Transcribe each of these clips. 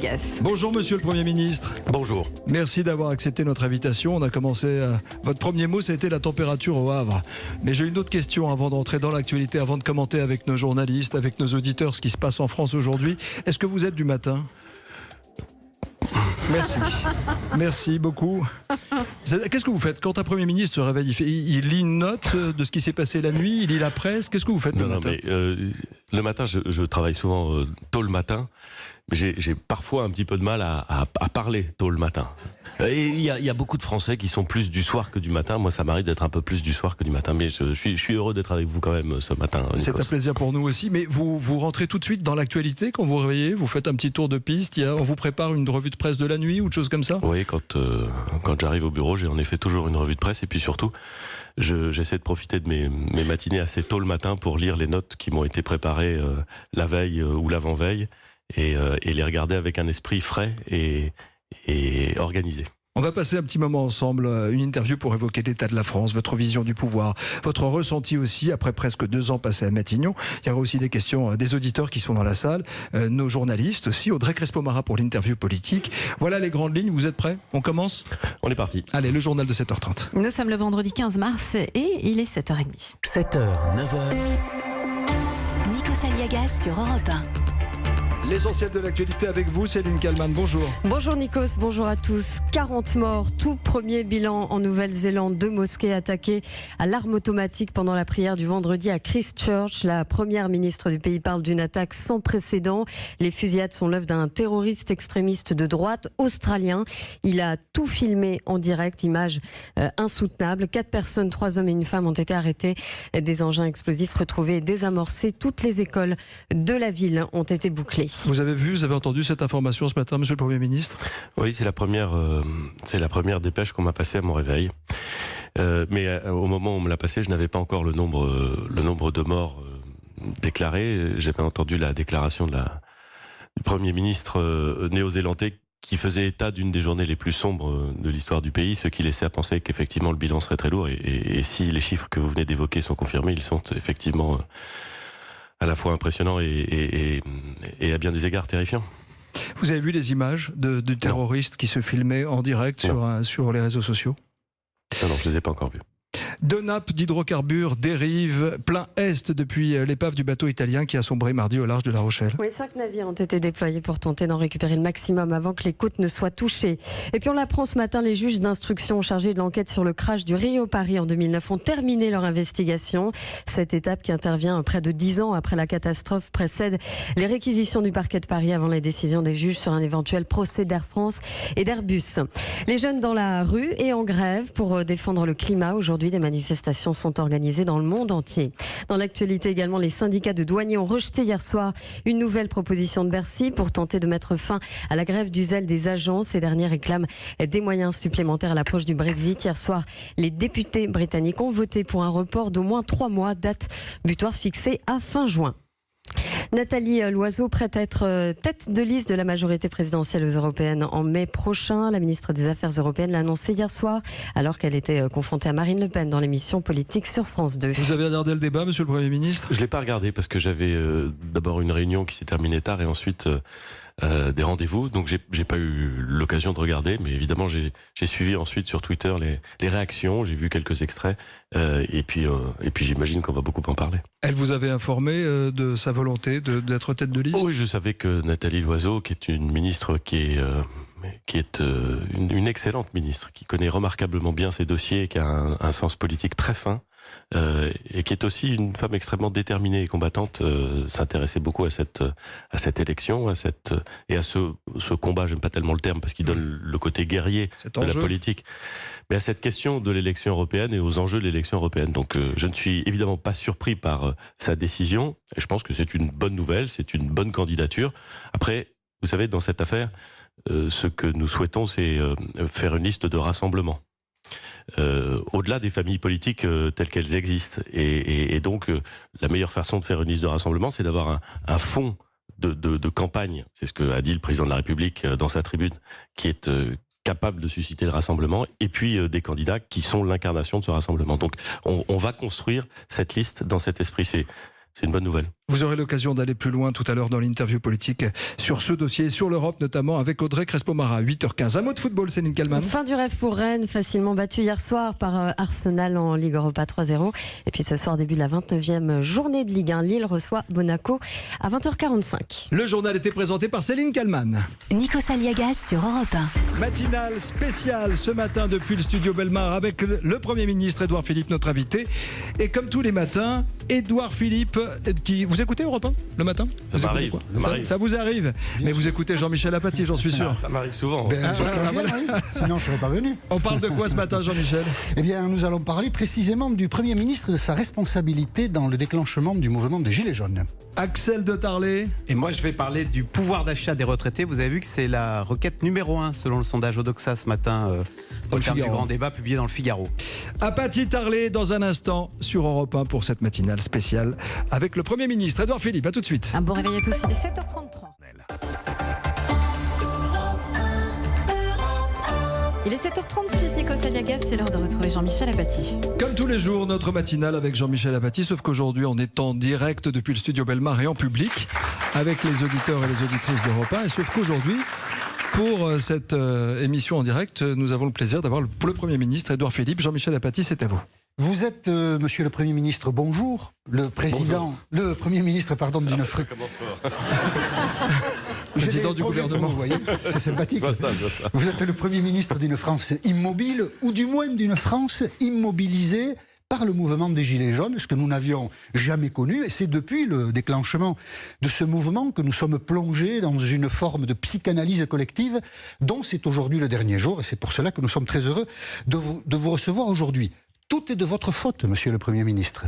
Aliagas. Bonjour Monsieur le Premier ministre. Bonjour. Merci d'avoir accepté notre invitation. On a commencé, votre premier mot, ça a été la température au Havre. Mais j'ai une autre question avant d'entrer dans l'actualité, avant de commenter avec nos journalistes, avec nos auditeurs ce qui se passe en France aujourd'hui. Est-ce que vous êtes du matin ? Merci. Merci beaucoup. Qu'est-ce que vous faites quand un Premier ministre se réveille ? Il lit une note de ce qui s'est passé la nuit, il lit la presse. Qu'est-ce que vous faites le matin ? Le matin, je travaille souvent tôt le matin, mais j'ai parfois un petit peu de mal à parler tôt le matin. Et il y a beaucoup de Français qui sont plus du soir que du matin. Moi, ça m'arrive d'être un peu plus du soir que du matin, mais je suis heureux d'être avec vous quand même ce matin. Nikos. C'est un plaisir pour nous aussi, mais vous rentrez tout de suite dans l'actualité quand vous vous réveillez, vous faites un petit tour de piste, on vous prépare une revue de presse de la nuit ou de choses comme ça ? Oui, quand j'arrive au bureau, j'ai en effet toujours une revue de presse, et puis surtout, j'essaie de profiter de mes matinées assez tôt le matin pour lire les notes qui m'ont été préparées la veille ou l'avant-veille, et les regarder avec un esprit frais et organisé. On va passer un petit moment ensemble, une interview pour évoquer l'état de la France, votre vision du pouvoir, votre ressenti aussi après presque 2 ans passés à Matignon. Il y aura aussi des questions des auditeurs qui sont dans la salle, nos journalistes aussi, Audrey Crespo-Mara pour l'interview politique. Voilà les grandes lignes, vous êtes prêts ? On commence ? On est parti. Allez, le journal de 7h30. Nous sommes le vendredi 15 mars et il est 7h30. 7h, 9h. Nikos Aliagas sur Europe 1. L'essentiel de l'actualité avec vous, Céline Kallmann, bonjour. Bonjour Nikos, bonjour à tous. 40 morts, tout premier bilan en Nouvelle-Zélande. 2 mosquées attaquées à l'arme automatique pendant la prière du vendredi à Christchurch. La première ministre du pays parle d'une attaque sans précédent. Les fusillades sont l'œuvre d'un terroriste extrémiste de droite australien. Il a tout filmé en direct, images insoutenables. 4 personnes, 3 hommes et une femme ont été arrêtés. Des engins explosifs retrouvés et désamorcés. Toutes les écoles de la ville ont été bouclées. Vous avez entendu cette information ce matin, Monsieur le Premier ministre ? Oui, c'est la première dépêche qu'on m'a passée à mon réveil. Mais au moment où on me l'a passée, je n'avais pas encore le nombre de morts déclarés. J'avais entendu la déclaration du Premier ministre néo-zélandais qui faisait état d'une des journées les plus sombres de l'histoire du pays, ce qui laissait à penser qu'effectivement le bilan serait très lourd. Et si les chiffres que vous venez d'évoquer sont confirmés, ils sont effectivement à la fois impressionnant et à bien des égards terrifiant. Vous avez vu les images de terroristes qui se filmaient en direct sur les réseaux sociaux ? Non, je ne les ai pas encore vus. 2 nappes d'hydrocarbures dérivent plein est depuis l'épave du bateau italien qui a sombré mardi au large de La Rochelle. Oui, 5 navires ont été déployés pour tenter d'en récupérer le maximum avant que les côtes ne soient touchées. Et puis on l'apprend ce matin, les juges d'instruction chargés de l'enquête sur le crash du Rio Paris en 2009 ont terminé leur investigation. Cette étape qui intervient près de 10 ans après la catastrophe précède les réquisitions du parquet de Paris avant les décisions des juges sur un éventuel procès d'Air France et d'Airbus. Les jeunes dans la rue et en grève pour défendre le climat. Aujourd'hui, des manifestations sont organisées dans le monde entier. Dans l'actualité également, les syndicats de douaniers ont rejeté hier soir une nouvelle proposition de Bercy pour tenter de mettre fin à la grève du zèle des agents. Ces derniers réclament des moyens supplémentaires à l'approche du Brexit. Hier soir, les députés britanniques ont voté pour un report d'au moins 3 mois, date butoir fixée à fin juin. Nathalie Loiseau prête à être tête de liste de la majorité présidentielle aux européennes en mai prochain. La ministre des Affaires européennes l'a annoncé hier soir alors qu'elle était confrontée à Marine Le Pen dans l'émission politique sur France 2. Vous avez regardé le débat, Monsieur le Premier ministre ? Je ne l'ai pas regardé parce que j'avais d'abord une réunion qui s'est terminée tard et ensuite des rendez-vous, donc j'ai pas eu l'occasion de regarder, mais évidemment j'ai suivi ensuite sur Twitter les réactions, j'ai vu quelques extraits et puis j'imagine qu'on va beaucoup en parler. Elle vous avait informé de sa volonté d'être tête de liste ? Oui, je savais que Nathalie Loiseau, qui est une ministre qui est une excellente ministre, qui connaît remarquablement bien ses dossiers et qui a un sens politique très fin, et qui est aussi une femme extrêmement déterminée et combattante, s'intéressait beaucoup à cette élection, et à ce combat, j'aime pas tellement le terme parce qu'il donne le côté guerrier de la politique, mais à cette question de l'élection européenne et aux enjeux de l'élection européenne. Donc je ne suis évidemment pas surpris par sa décision, et je pense que c'est une bonne nouvelle, c'est une bonne candidature. Après, vous savez, dans cette affaire, ce que nous souhaitons, c'est faire une liste de rassemblement. Au-delà des familles politiques telles qu'elles existent. Et donc, la meilleure façon de faire une liste de rassemblement, c'est d'avoir un fond de campagne. C'est ce qu'a dit le président de la République dans sa tribune, qui est capable de susciter le rassemblement, et puis des candidats qui sont l'incarnation de ce rassemblement. Donc, on va construire cette liste dans cet esprit. c'est une bonne nouvelle. Vous aurez l'occasion d'aller plus loin tout à l'heure dans l'interview politique sur ce dossier, sur l'Europe notamment, avec Audrey Crespo-Mara, 8h15. Un mot de football, Céline Kallmann. Fin du rêve pour Rennes, facilement battu hier soir par Arsenal en Ligue Europa 3-0. Et puis ce soir, début de la 29e journée de Ligue 1. Lille reçoit Monaco à 20h45. Le journal était présenté par Céline Kallmann. Nikos Aliagas sur Europe 1. Matinale spéciale ce matin depuis le studio Bellemare avec le Premier ministre Édouard Philippe, notre invité. Et comme tous les matins, Édouard Philippe, qui vous écoutez Europe 1 le matin? Ça m'arrive. Ça vous arrive. Mais vous écoutez Jean-Michel Apathy, j'en suis sûr. Ça m'arrive souvent. Sinon je ne serais pas venu. On parle de quoi ce matin, Jean-Michel? Eh bien, nous allons parler précisément du Premier ministre et de sa responsabilité dans le déclenchement du mouvement des Gilets jaunes. Axel de Tarlé. Et moi, je vais parler du pouvoir d'achat des retraités. Vous avez vu que c'est la requête numéro 1 selon le sondage Odoxa ce matin au terme du grand débat publié dans le Figaro. Apathy Tarlé dans un instant sur Europe 1 pour cette matinale spéciale avec le Premier ministre Édouard Philippe. À tout de suite. Un bon réveil à tous, il est 7h33. Il est 7h36, Nikos Aliagas, c'est l'heure de retrouver Jean-Michel Apathy. Comme tous les jours, notre matinale avec Jean-Michel Apathy, sauf qu'aujourd'hui on est en direct depuis le studio Bellemare et en public avec les auditeurs et les auditrices d'Europe 1. Et sauf qu'aujourd'hui, pour cette émission en direct, nous avons le plaisir d'avoir le Premier ministre Édouard Philippe. Jean-Michel Apathy, c'est à vous. Vous êtes, monsieur le Premier ministre, bonjour. Le Premier ministre, pardon, d'une France. Président du gouvernement. Vous voyez, c'est sympathique. Vous êtes le Premier ministre d'une France immobile, ou du moins d'une France immobilisée par le mouvement des Gilets jaunes, ce que nous n'avions jamais connu. Et c'est depuis le déclenchement de ce mouvement que nous sommes plongés dans une forme de psychanalyse collective dont c'est aujourd'hui le dernier jour. Et c'est pour cela que nous sommes très heureux de vous recevoir aujourd'hui. Tout est de votre faute, monsieur le Premier ministre.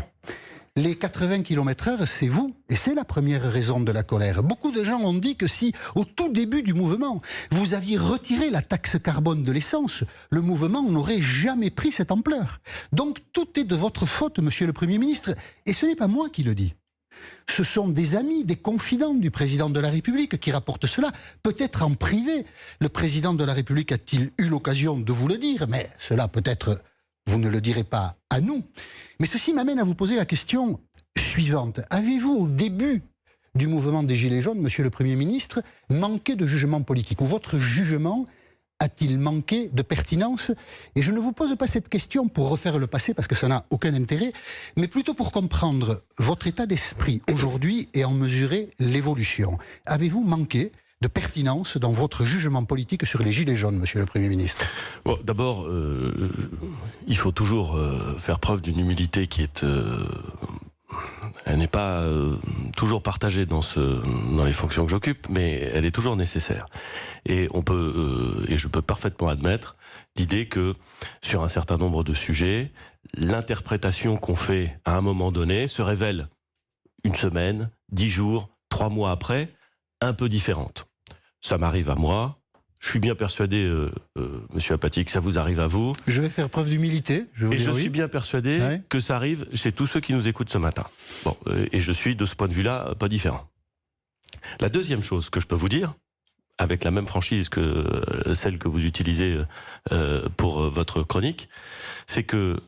Les 80 km/h, c'est vous, et c'est la première raison de la colère. Beaucoup de gens ont dit que si, au tout début du mouvement, vous aviez retiré la taxe carbone de l'essence, le mouvement n'aurait jamais pris cette ampleur. Donc tout est de votre faute, monsieur le Premier ministre, et ce n'est pas moi qui le dis. Ce sont des amis, des confidents du président de la République qui rapportent cela, peut-être en privé. Le président de la République a-t-il eu l'occasion de vous le dire, mais cela peut-être... Vous ne le direz pas à nous. Mais ceci m'amène à vous poser la question suivante. Avez-vous, au début du mouvement des Gilets jaunes, monsieur le Premier ministre, manqué de jugement politique? Ou votre jugement a-t-il manqué de pertinence? Et je ne vous pose pas cette question pour refaire le passé, parce que ça n'a aucun intérêt, mais plutôt pour comprendre votre état d'esprit aujourd'hui et en mesurer l'évolution. Avez-vous manqué de pertinence dans votre jugement politique sur les Gilets jaunes, monsieur le Premier ministre? Bon, d'abord, il faut toujours faire preuve d'une humilité qui est... elle n'est pas toujours partagée dans les fonctions que j'occupe, mais elle est toujours nécessaire. Et je peux parfaitement admettre l'idée que, sur un certain nombre de sujets, l'interprétation qu'on fait à un moment donné se révèle une semaine, 10 jours, 3 mois après, un peu différente. Ça m'arrive à moi. Je suis bien persuadé, monsieur Apathy, que ça vous arrive à vous. Je vais faire preuve d'humilité. Je suis bien persuadé que ça arrive chez tous ceux qui nous écoutent ce matin. Bon, et je suis de ce point de vue-là pas différent. La deuxième chose que je peux vous dire, avec la même franchise que celle que vous utilisez pour votre chronique, c'est que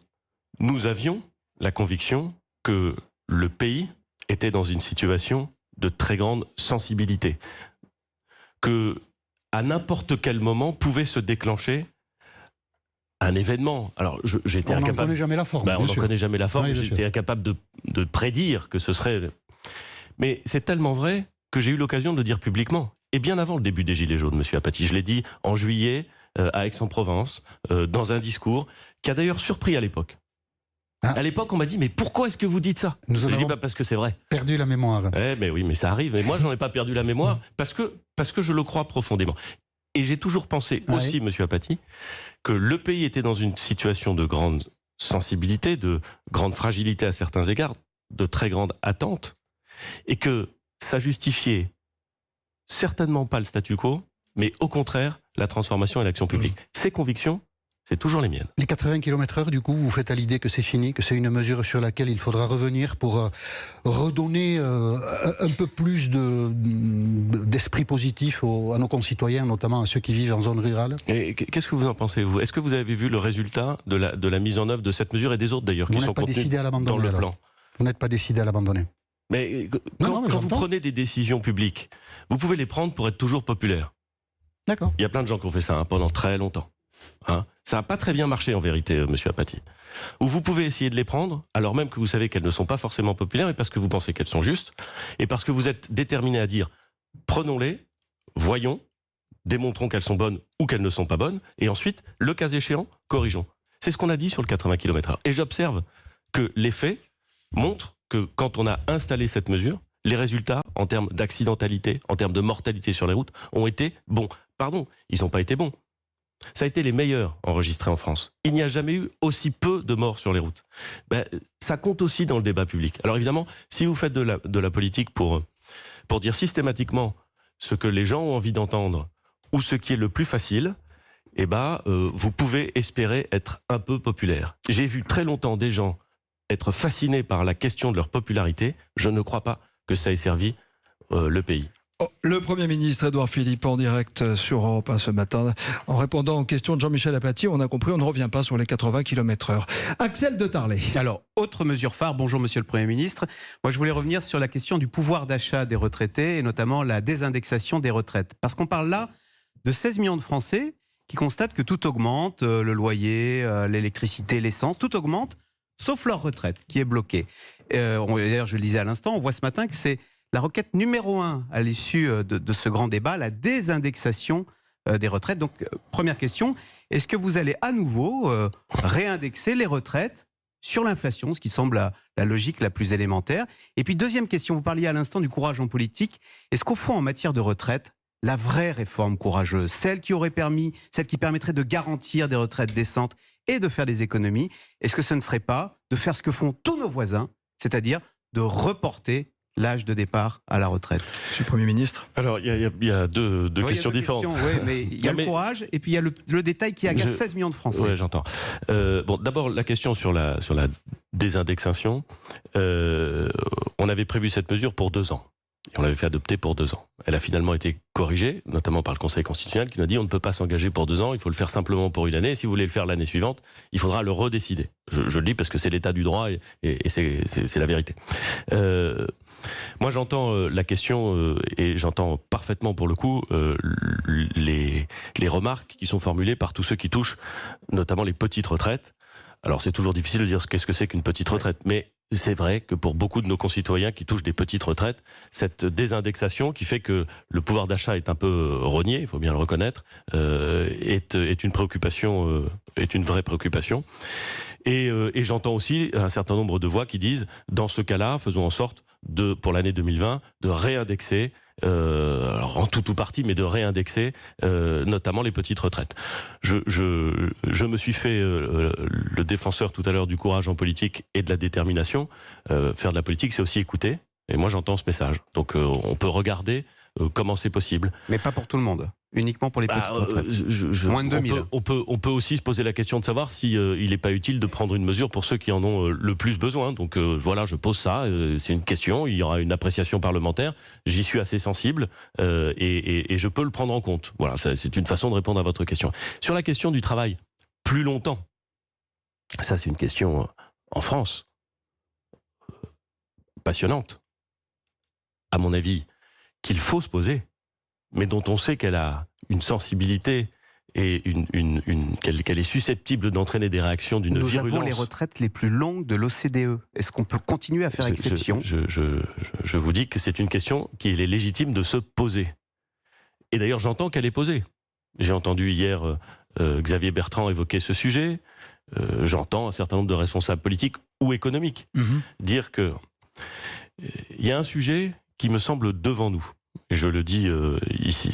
nous avions la conviction que le pays était dans une situation de très grande sensibilité, que à n'importe quel moment pouvait se déclencher un événement. Alors, j'étais incapable. On n'en connaît jamais la forme. On n'en connaît jamais la forme. Oui, j'étais incapable de prédire que ce serait. Mais c'est tellement vrai que j'ai eu l'occasion de le dire publiquement. Et bien avant le début des Gilets jaunes, monsieur Apathy. Je l'ai dit en juillet à Aix-en-Provence, dans un discours qui a d'ailleurs surpris à l'époque. À l'époque, on m'a dit, mais pourquoi est-ce que vous dites ça? Je dis, parce que c'est vrai. Perdu la mémoire. Mais oui, mais ça arrive. Mais moi, j'en ai pas perdu la mémoire parce que je le crois profondément. Et j'ai toujours pensé aussi, monsieur Apathy, que le pays était dans une situation de grande sensibilité, de grande fragilité à certains égards, de très grande attente, et que ça justifiait certainement pas le statu quo, mais au contraire, la transformation et l'action publique. Ces convictions, c'est toujours les miennes. Les 80 km/h, du coup, vous faites à l'idée que c'est fini, que c'est une mesure sur laquelle il faudra revenir pour redonner un peu plus d'esprit positif à nos concitoyens, notamment à ceux qui vivent en zone rurale. Et qu'est-ce que vous en pensez, vous? Est-ce que vous avez vu le résultat de la mise en œuvre de cette mesure et des autres d'ailleurs qui sont contenus dans le plan? Vous n'êtes pas décidé à l'abandonner? Mais quand vous prenez des décisions publiques, vous pouvez les prendre pour être toujours populaire. D'accord. Il y a plein de gens qui ont fait ça pendant très longtemps. Ça n'a pas très bien marché en vérité, monsieur Apathy. Ou vous pouvez essayer de les prendre, alors même que vous savez qu'elles ne sont pas forcément populaires, et parce que vous pensez qu'elles sont justes, et parce que vous êtes déterminé à dire prenons-les, voyons, démontrons qu'elles sont bonnes ou qu'elles ne sont pas bonnes, et ensuite, le cas échéant, corrigeons. C'est ce qu'on a dit sur le 80 km/h. Et j'observe que les faits montrent que quand on a installé cette mesure, les résultats en termes d'accidentalité, en termes de mortalité sur les routes, ont été bons. Pardon, ils n'ont pas été bons. Ça a été les meilleurs enregistrés en France. Il n'y a jamais eu aussi peu de morts sur les routes. Ça compte aussi dans le débat public. Alors évidemment, si vous faites de la politique pour dire systématiquement ce que les gens ont envie d'entendre ou ce qui est le plus facile, vous pouvez espérer être un peu populaire. J'ai vu très longtemps des gens être fascinés par la question de leur popularité. Je ne crois pas que ça ait servi le pays. Le Premier ministre Édouard Philippe en direct sur Europe 1 ce matin. En répondant aux questions de Jean-Michel Apathy, on a compris, on ne revient pas sur les 80 km/h. Axel de Tarlé. Alors, autre mesure phare, bonjour monsieur le Premier ministre. Moi je voulais revenir sur la question du pouvoir d'achat des retraités et notamment la désindexation des retraites. Parce qu'on parle là de 16 millions de Français qui constatent que tout augmente, le loyer, l'électricité, l'essence, tout augmente, sauf leur retraite qui est bloquée. D'ailleurs, je le disais à l'instant, on voit ce matin que c'est la requête numéro 1 à l'issue de ce grand débat, la désindexation des retraites. Donc, première question, est-ce que vous allez à nouveau réindexer les retraites sur l'inflation, ce qui semble la logique la plus élémentaire? Et puis, deuxième question, vous parliez à l'instant du courage en politique. Est-ce qu'au fond, en matière de retraite, la vraie réforme courageuse, celle qui permettrait de garantir des retraites décentes et de faire des économies, est-ce que ce ne serait pas de faire ce que font tous nos voisins, c'est-à-dire de reporter l'âge de départ à la retraite? Monsieur le Premier ministre. Alors, il y a deux questions différentes. Oui, mais il y a le courage et puis il y a le détail qui agace 16 millions de Français. Oui, j'entends. D'abord, la question sur la désindexation. On avait prévu cette mesure pour 2 ans. Et on l'avait fait adopter pour 2 ans. Elle a finalement été corrigée, notamment par le Conseil constitutionnel, qui nous a dit on ne peut pas s'engager pour 2 ans, il faut le faire simplement pour 1 année. Et si vous voulez le faire l'année suivante, il faudra le redécider. Je le dis parce que c'est l'état du droit et c'est la vérité. Moi, j'entends la question et j'entends parfaitement pour le coup les remarques qui sont formulées par tous ceux qui touchent notamment les petites retraites. Alors, c'est toujours difficile de dire qu'est-ce que c'est qu'une petite retraite, mais c'est vrai que pour beaucoup de nos concitoyens qui touchent des petites retraites, cette désindexation qui fait que le pouvoir d'achat est un peu rogné, il faut bien le reconnaître, est une préoccupation, est une vraie préoccupation. Et j'entends aussi un certain nombre de voix qui disent, dans ce cas-là, faisons en sorte pour l'année 2020, de réindexer, alors en tout ou partie, mais de réindexer notamment les petites retraites. Je me suis fait le défenseur tout à l'heure du courage en politique et de la détermination. Faire de la politique, c'est aussi écouter. Et moi, j'entends ce message. Donc, on peut regarder comment c'est possible. Mais pas pour tout le monde. Uniquement pour les petites retraites. Moins de 2000. On peut aussi se poser la question de savoir si il n'est pas utile de prendre une mesure pour ceux qui en ont le plus besoin. Donc voilà, je pose ça. C'est une question. Il y aura une appréciation parlementaire. J'y suis assez sensible et je peux le prendre en compte. Voilà, c'est une façon de répondre à votre question. Sur la question du travail, plus longtemps. Ça, c'est une question en France passionnante, à mon avis, qu'il faut se poser, mais dont on sait qu'elle a une sensibilité et qu'elle est susceptible d'entraîner des réactions d'une virulence. Nous avons les retraites les plus longues de l'OCDE. Est-ce qu'on peut continuer à faire exception? Je vous dis que c'est une question qu'il est légitime de se poser. Et d'ailleurs, j'entends qu'elle est posée. J'ai entendu hier Xavier Bertrand évoquer ce sujet. J'entends un certain nombre de responsables politiques ou économiques dire que il y a un sujet qui me semble devant nous, et je le dis ici,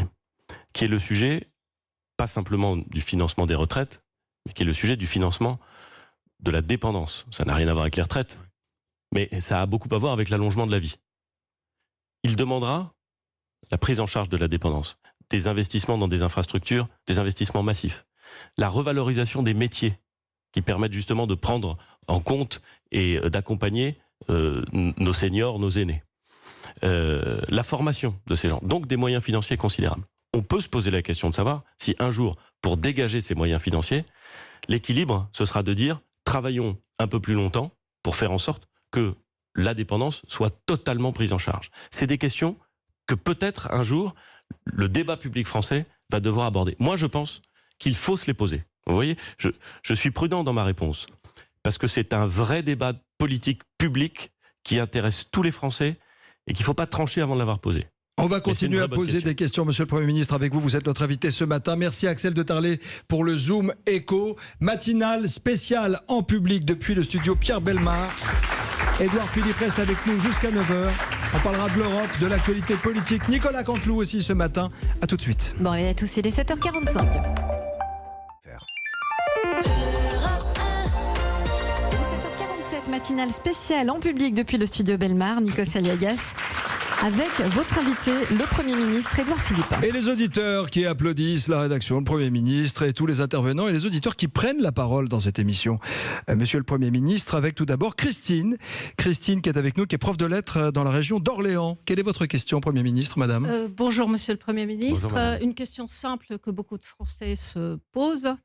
qui est le sujet, pas simplement du financement des retraites, mais qui est le sujet du financement de la dépendance. Ça n'a rien à voir avec les retraites, mais ça a beaucoup à voir avec l'allongement de la vie. Il demandera la prise en charge de la dépendance, des investissements dans des infrastructures, des investissements massifs, la revalorisation des métiers qui permettent justement de prendre en compte et d'accompagner nos seniors, nos aînés. La formation de ces gens, donc des moyens financiers considérables. On peut se poser la question de savoir si un jour, pour dégager ces moyens financiers, l'équilibre, ce sera de dire travaillons un peu plus longtemps pour faire en sorte que la dépendance soit totalement prise en charge. C'est des questions que peut-être un jour, le débat public français va devoir aborder. Moi, je pense qu'il faut se les poser. Vous voyez, je suis prudent dans ma réponse, parce que c'est un vrai débat politique public qui intéresse tous les Français et qu'il ne faut pas trancher avant de l'avoir posé. On va continuer à poser des questions, Monsieur le Premier ministre, avec vous. Vous êtes notre invité ce matin. Merci Axel de Tarlet pour le Zoom Écho, matinale spéciale en public depuis le studio Pierre Bellemare. Édouard Philippe reste avec nous jusqu'à 9h. On parlera de l'Europe, de l'actualité politique. Nicolas Canteloup aussi ce matin. À tout de suite. Bon, et à tous, il est 7h45. 7h47, matinale spéciale en public depuis le studio Bellemare. Nikos Aliagas. Avec votre invité, le Premier ministre Édouard Philippe. Et les auditeurs qui applaudissent la rédaction, le Premier ministre et tous les intervenants et les auditeurs qui prennent la parole dans cette émission. Monsieur le Premier ministre, avec tout d'abord Christine. Christine qui est avec nous, qui est prof de lettres dans la région d'Orléans. Quelle est votre question, Premier ministre, madame ? Bonjour, Monsieur le Premier ministre. Bonjour, une question simple que beaucoup de Français se posent.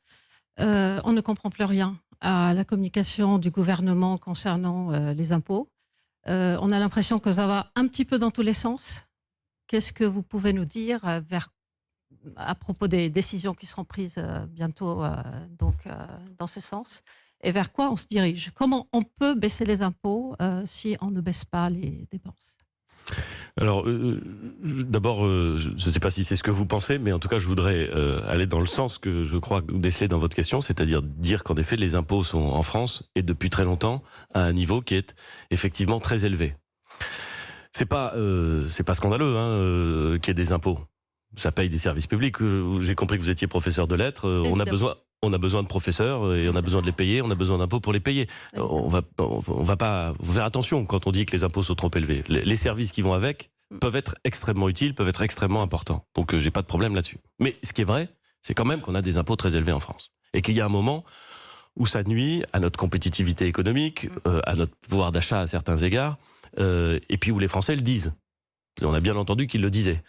On ne comprend plus rien à la communication du gouvernement concernant les impôts. On a l'impression que ça va un petit peu dans tous les sens. Qu'est-ce que vous pouvez nous dire à propos des décisions qui seront prises bientôt dans ce sens? Et vers quoi on se dirige? Comment on peut baisser les impôts si on ne baisse pas les dépenses? Alors, d'abord, je ne sais pas si c'est ce que vous pensez, mais en tout cas, je voudrais aller dans le sens que je crois déceler dans votre question, c'est-à-dire dire qu'en effet, les impôts sont en France, et depuis très longtemps, à un niveau qui est effectivement très élevé. C'est pas scandaleux qu'il y ait des impôts. Ça paye des services publics. J'ai compris que vous étiez professeur de lettres. On a besoin de professeurs et on a besoin de les payer. On a besoin d'impôts pour les payer. On va pas faire attention quand on dit que les impôts sont trop élevés. Les services qui vont avec peuvent être extrêmement utiles, peuvent être extrêmement importants. Donc j'ai pas de problème là-dessus. Mais ce qui est vrai, c'est quand même qu'on a des impôts très élevés en France et qu'il y a un moment où ça nuit à notre compétitivité économique, à notre pouvoir d'achat à certains égards, et puis où les Français le disent. On a bien entendu qu'ils le disaient.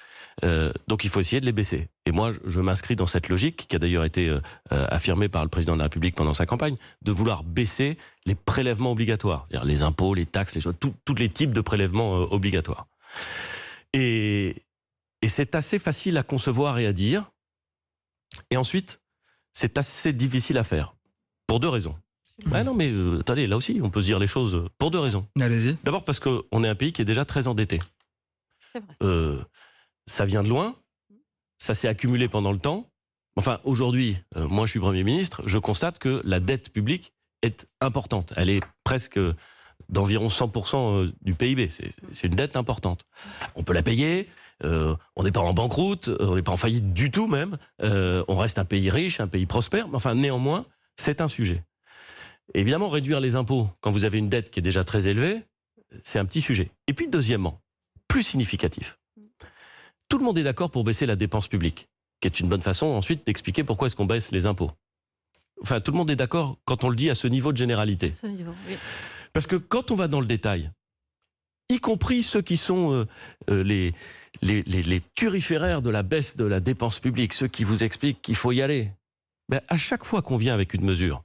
Donc il faut essayer de les baisser. Et moi, je m'inscris dans cette logique, qui a d'ailleurs été affirmée par le président de la République pendant sa campagne, de vouloir baisser les prélèvements obligatoires. C'est-à-dire les impôts, les taxes, tous les types de prélèvements obligatoires. Et c'est assez facile à concevoir et à dire. Et ensuite, c'est assez difficile à faire. Pour deux raisons. Ah non, mais attendez, là aussi, on peut se dire les choses pour deux raisons. Allez-y. D'abord parce qu'on est un pays qui est déjà très endetté. C'est vrai. Ça vient de loin, ça s'est accumulé pendant le temps. Enfin, aujourd'hui, moi je suis Premier ministre, je constate que la dette publique est importante. Elle est presque d'environ 100% du PIB. C'est une dette importante. On peut la payer, on n'est pas en banqueroute, on n'est pas en faillite du tout même. On reste un pays riche, un pays prospère. Mais enfin, néanmoins, c'est un sujet. Évidemment, réduire les impôts quand vous avez une dette qui est déjà très élevée, c'est un petit sujet. Et puis, deuxièmement, plus significatif. Tout le monde est d'accord pour baisser la dépense publique, qui est une bonne façon ensuite d'expliquer pourquoi est-ce qu'on baisse les impôts. Enfin, tout le monde est d'accord quand on le dit à ce niveau de généralité. Ce niveau, oui. Parce que quand on va dans le détail, y compris ceux qui sont les turiféraires de la baisse de la dépense publique, ceux qui vous expliquent qu'il faut y aller, ben, à chaque fois qu'on vient avec une mesure,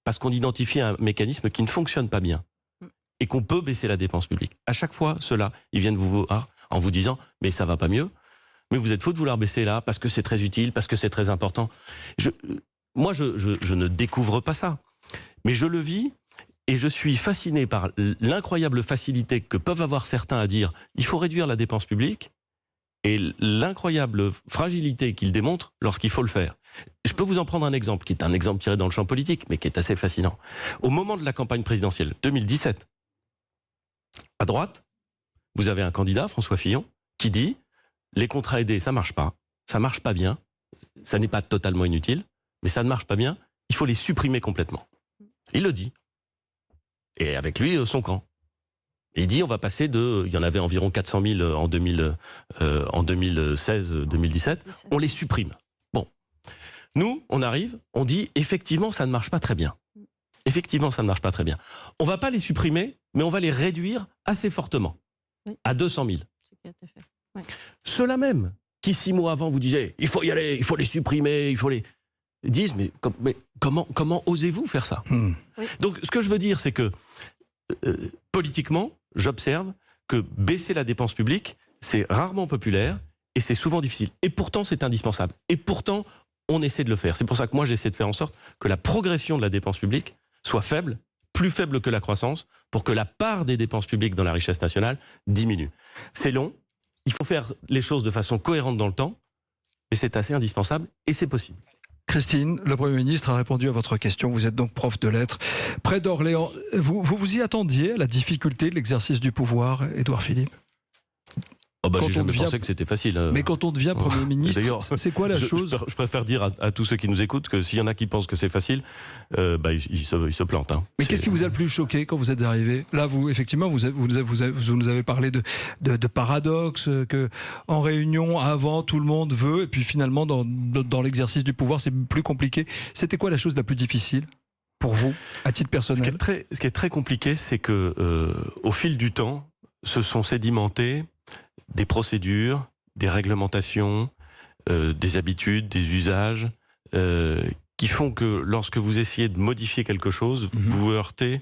parce qu'on identifie un mécanisme qui ne fonctionne pas bien, et qu'on peut baisser la dépense publique. À chaque fois, ceux-là, ils viennent vous voir en vous disant « mais ça va pas mieux, mais vous êtes fou de vouloir baisser là, parce que c'est très utile, parce que c'est très important ». Moi, je ne découvre pas ça, mais je le vis et je suis fasciné par l'incroyable facilité que peuvent avoir certains à dire « il faut réduire la dépense publique » et l'incroyable fragilité qu'ils démontrent lorsqu'il faut le faire. Je peux vous en prendre un exemple, qui est un exemple tiré dans le champ politique, mais qui est assez fascinant. Au moment de la campagne présidentielle 2017, à droite, vous avez un candidat, François Fillon, qui dit « les contrats aidés, ça marche pas bien, ça n'est pas totalement inutile, mais ça ne marche pas bien, il faut les supprimer complètement. » Il le dit. Et avec lui, son camp. Et il dit on va passer de... Il y en avait environ 400 000 en 2016-2017, on les supprime. Bon. Nous, on arrive, on dit effectivement, ça ne marche pas très bien. Effectivement, ça ne marche pas très bien. On ne va pas les supprimer, mais on va les réduire assez fortement, à 200 000. Oui. Ceux-là même, qui 6 mois avant vous disaient il faut y aller, il faut les supprimer, il faut les... disent mais comment osez-vous faire ça? Oui. Donc ce que je veux dire, c'est que politiquement, j'observe que baisser la dépense publique, c'est rarement populaire et c'est souvent difficile. Et pourtant, c'est indispensable. Et pourtant, on essaie de le faire. C'est pour ça que moi, j'essaie de faire en sorte que la progression de la dépense publique soit faible, plus faible que la croissance, pour que la part des dépenses publiques dans la richesse nationale diminue. C'est long, il faut faire les choses de façon cohérente dans le temps, et c'est assez indispensable, et c'est possible. Christine, le Premier ministre a répondu à votre question. Vous êtes donc prof de lettres. Près d'Orléans, vous y attendiez à la difficulté de l'exercice du pouvoir, Édouard Philippe? Oh bah, j'ai jamais pensé que c'était facile. Mais quand on devient Premier ministre, c'est quoi la chose? Je préfère dire à tous ceux qui nous écoutent que s'il y en a qui pensent que c'est facile, ils se plantent. Hein. Mais qu'est-ce qui vous a le plus choqué quand vous êtes arrivé? Là, effectivement, vous nous avez parlé de paradoxe, que en réunion, avant, tout le monde veut, et puis finalement, dans l'exercice du pouvoir, c'est plus compliqué. C'était quoi la chose la plus difficile pour vous, à titre personnel? Ce qui est très compliqué, c'est que au fil du temps, se sont sédimentés des procédures, des réglementations, des habitudes, des usages, qui font que lorsque vous essayez de modifier quelque chose, vous vous heurtez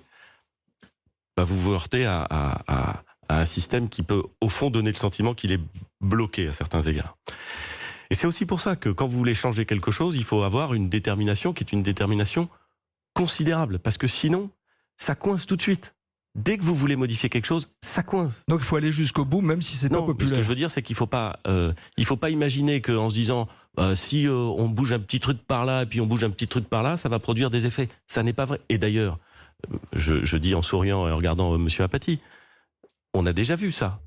à un système qui peut, au fond, donner le sentiment qu'il est bloqué à certains égards. Et c'est aussi pour ça que quand vous voulez changer quelque chose, il faut avoir une détermination qui est une détermination considérable, parce que sinon, ça coince tout de suite. Dès que vous voulez modifier quelque chose, ça coince. Donc il faut aller jusqu'au bout, même si c'est pas populaire. Ce que je veux dire, c'est qu'il faut pas imaginer qu'en se disant si on bouge un petit truc par là et puis on bouge un petit truc par là, ça va produire des effets. Ça n'est pas vrai. Et d'ailleurs, je dis en souriant et en regardant Monsieur Apathy, on a déjà vu ça.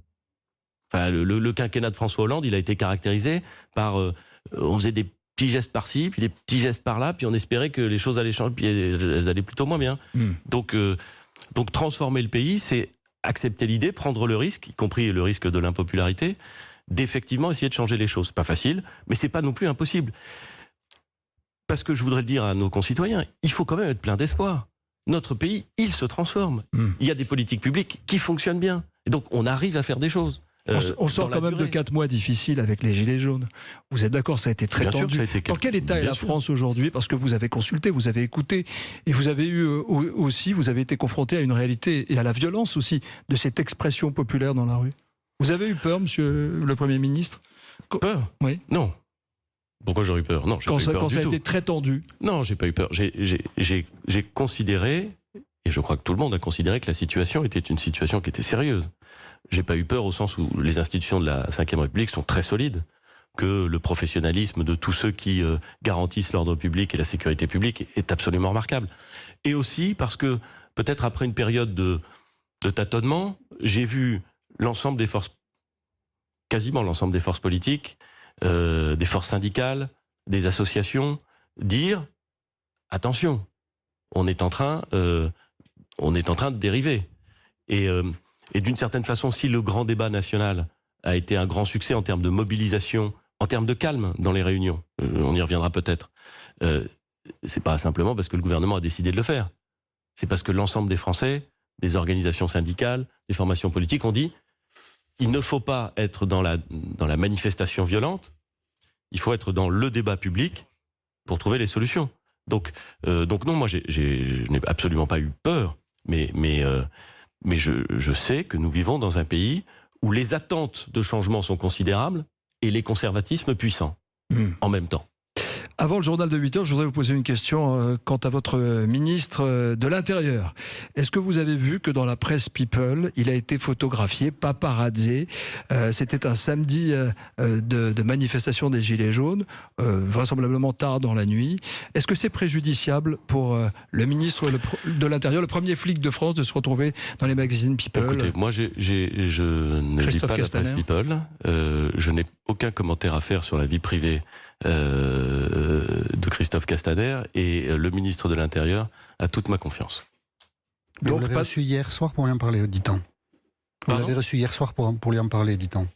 Enfin, le quinquennat de François Hollande, il a été caractérisé par on faisait des petits gestes par-ci, puis des petits gestes par-là, puis on espérait que les choses allaient changer, puis elles allaient plutôt moins bien. Donc transformer le pays, c'est accepter l'idée, prendre le risque, y compris le risque de l'impopularité, d'effectivement essayer de changer les choses. Pas facile, mais c'est pas non plus impossible. Parce que je voudrais le dire à nos concitoyens, il faut quand même être plein d'espoir. Notre pays, il se transforme. Il y a des politiques publiques qui fonctionnent bien. Et donc on arrive à faire des choses. On sort quand même de 4 mois difficiles avec les Gilets jaunes. Vous êtes d'accord, ça a été très tendu. Dans quel état est la France aujourd'hui? Parce que vous avez consulté, vous avez écouté, et vous avez vous avez été confronté à une réalité et à la violence aussi de cette expression populaire dans la rue. Vous avez eu peur, monsieur le Premier ministre? Peur? Oui. Non. Pourquoi j'aurais eu peur? Non, quand ça a été très tendu? Non, j'ai pas eu peur. J'ai considéré, et je crois que tout le monde a considéré, que la situation était une situation qui était sérieuse. J'ai pas eu peur au sens où les institutions de la Ve République sont très solides, que le professionnalisme de tous ceux qui garantissent l'ordre public et la sécurité publique est absolument remarquable. Et aussi parce que, peut-être après une période de tâtonnement, j'ai vu l'ensemble des forces, quasiment l'ensemble des forces politiques, des forces syndicales, des associations, dire « Attention, on est en train de dériver ». Et d'une certaine façon, si le grand débat national a été un grand succès en termes de mobilisation, en termes de calme dans les réunions, on y reviendra peut-être, c'est pas simplement parce que le gouvernement a décidé de le faire. C'est parce que l'ensemble des Français, des organisations syndicales, des formations politiques ont dit il ne faut pas être dans la manifestation violente, il faut être dans le débat public pour trouver les solutions. Donc non, moi je n'ai absolument pas eu peur, mais je sais que nous vivons dans un pays où les attentes de changement sont considérables et les conservatismes puissants en même temps. Avant le journal de 8h, je voudrais vous poser une question quant à votre ministre de l'Intérieur. Est-ce que vous avez vu que dans la presse People, il a été photographié, paparazzé? C'était un samedi de manifestation des Gilets jaunes, vraisemblablement tard dans la nuit. Est-ce que c'est préjudiciable pour le ministre de l'Intérieur, le premier flic de France, de se retrouver dans les magazines People? Écoutez, moi je ne lis pas la presse People. Je n'ai aucun commentaire à faire sur la vie privée de Christophe Castaner, et le ministre de l'Intérieur a toute ma confiance. Donc, vous l'avez reçu hier soir pour lui en parler, dit-on. Vous l'avez reçu hier soir pour lui en parler, dit-on.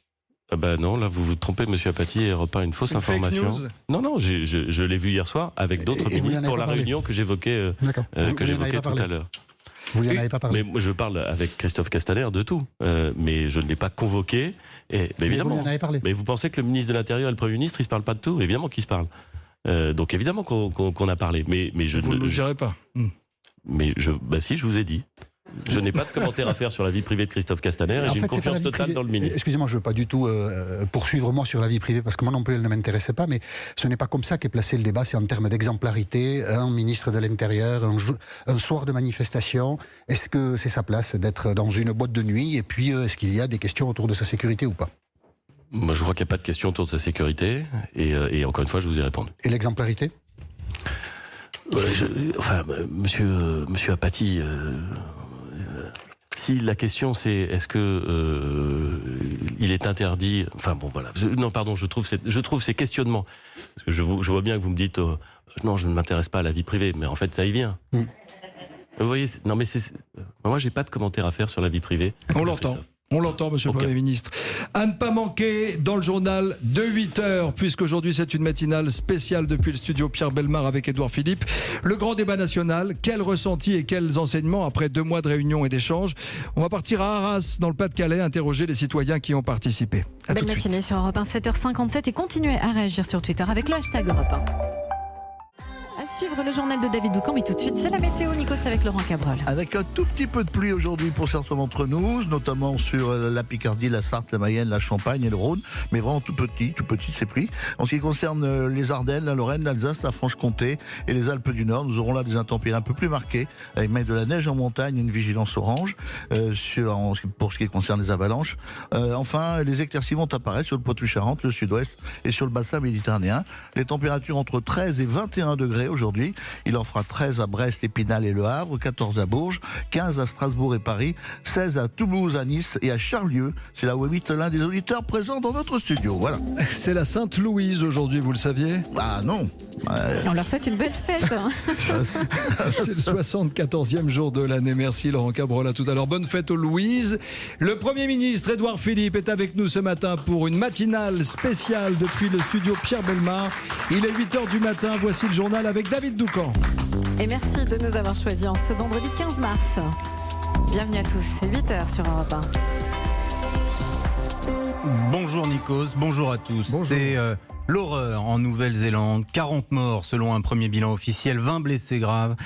Non, là vous vous trompez, monsieur Apathy, et repart une fausse information. Non, je l'ai vu hier soir avec d'autres ministres pour la réunion que j'évoquais tout à l'heure. Vous lui en avez pas parlé. Mais je parle avec Christophe Castaner de tout, mais je ne l'ai pas convoqué. Mais évidemment. Vous lui en avez parlé. Mais vous pensez que le ministre de l'Intérieur et le Premier ministre, ils se parlent pas de tout? Évidemment qu'ils se parlent. Donc évidemment qu'on a parlé. Mais je vous ne le direz pas. Mais si, je vous ai dit. Je n'ai pas de commentaire à faire sur la vie privée de Christophe Castaner et j'ai une confiance totale dans le ministre. Excusez-moi, je ne veux pas du tout poursuivre moi sur la vie privée parce que moi non plus elle ne m'intéressait pas, mais ce n'est pas comme ça qu'est placé le débat, c'est en termes d'exemplarité. Un ministre de l'Intérieur, un soir de manifestation, est-ce que c'est sa place d'être dans une boîte de nuit et puis est-ce qu'il y a des questions autour de sa sécurité ou pas? Moi je crois qu'il n'y a pas de question autour de sa sécurité et encore une fois je vous ai répondu. Et l'exemplarité? Monsieur Apathy, si la question c'est est-ce que il est interdit, je trouve ces questionnements, parce que je vois bien que vous me dites non je ne m'intéresse pas à la vie privée, mais en fait ça y vient. Vous voyez, moi j'ai pas de commentaire à faire sur la vie privée. On l'entend, monsieur le Premier ministre. À ne pas manquer dans le journal de 8h, puisqu'aujourd'hui c'est une matinale spéciale depuis le studio Pierre Bellemare avec Édouard Philippe. Le grand débat national, quel ressenti et quels enseignements après 2 mois de réunions et d'échanges. On va partir à Arras, dans le Pas-de-Calais, interroger les citoyens qui ont participé. Belle matinée sur Europe 1, 7h57 et continuez à réagir sur Twitter avec le hashtag Europe 1. Suivre le journal de David Doucan, mais tout de suite c'est la météo, Nikos, avec Laurent Cabrol. Avec un tout petit peu de pluie aujourd'hui pour certains d'entre nous, notamment sur la Picardie, la Sarthe, la Mayenne, la Champagne et le Rhône, mais vraiment tout petit ces pluies. En ce qui concerne les Ardennes, la Lorraine, l'Alsace, la Franche-Comté et les Alpes du Nord, nous aurons là des intempéries un peu plus marquées, avec même de la neige en montagne, une vigilance orange pour ce qui concerne les avalanches. Enfin, les éclaircies vont apparaître sur le Poitou-Charentes, le sud-ouest et sur le bassin méditerranéen. Les températures entre 13 et 21 degrés aujourd'hui. Il en fera 13 à Brest, Épinal et Le Havre, 14 à Bourges, 15 à Strasbourg et Paris, 16 à Toulouse, à Nice et à Charlieu. C'est là où habite l'un des auditeurs présents dans notre studio. Voilà. C'est la Sainte-Louise aujourd'hui, vous le saviez? Ah non. On leur souhaite une belle fête. C'est le 74e jour de l'année. Merci Laurent Cabrol, à tout à l'heure. Bonne fête aux Louises. Le Premier ministre Édouard Philippe est avec nous ce matin pour une matinale spéciale depuis le studio Pierre Bellemare. Il est 8h du matin, voici le journal avec David Doucan. Et merci de nous avoir choisis en ce vendredi 15 mars. Bienvenue à tous, c'est 8h sur Europe 1. Bonjour Nikos, bonjour à tous. Bonjour. C'est l'horreur en Nouvelle-Zélande, 40 morts selon un premier bilan officiel, 20 blessés graves,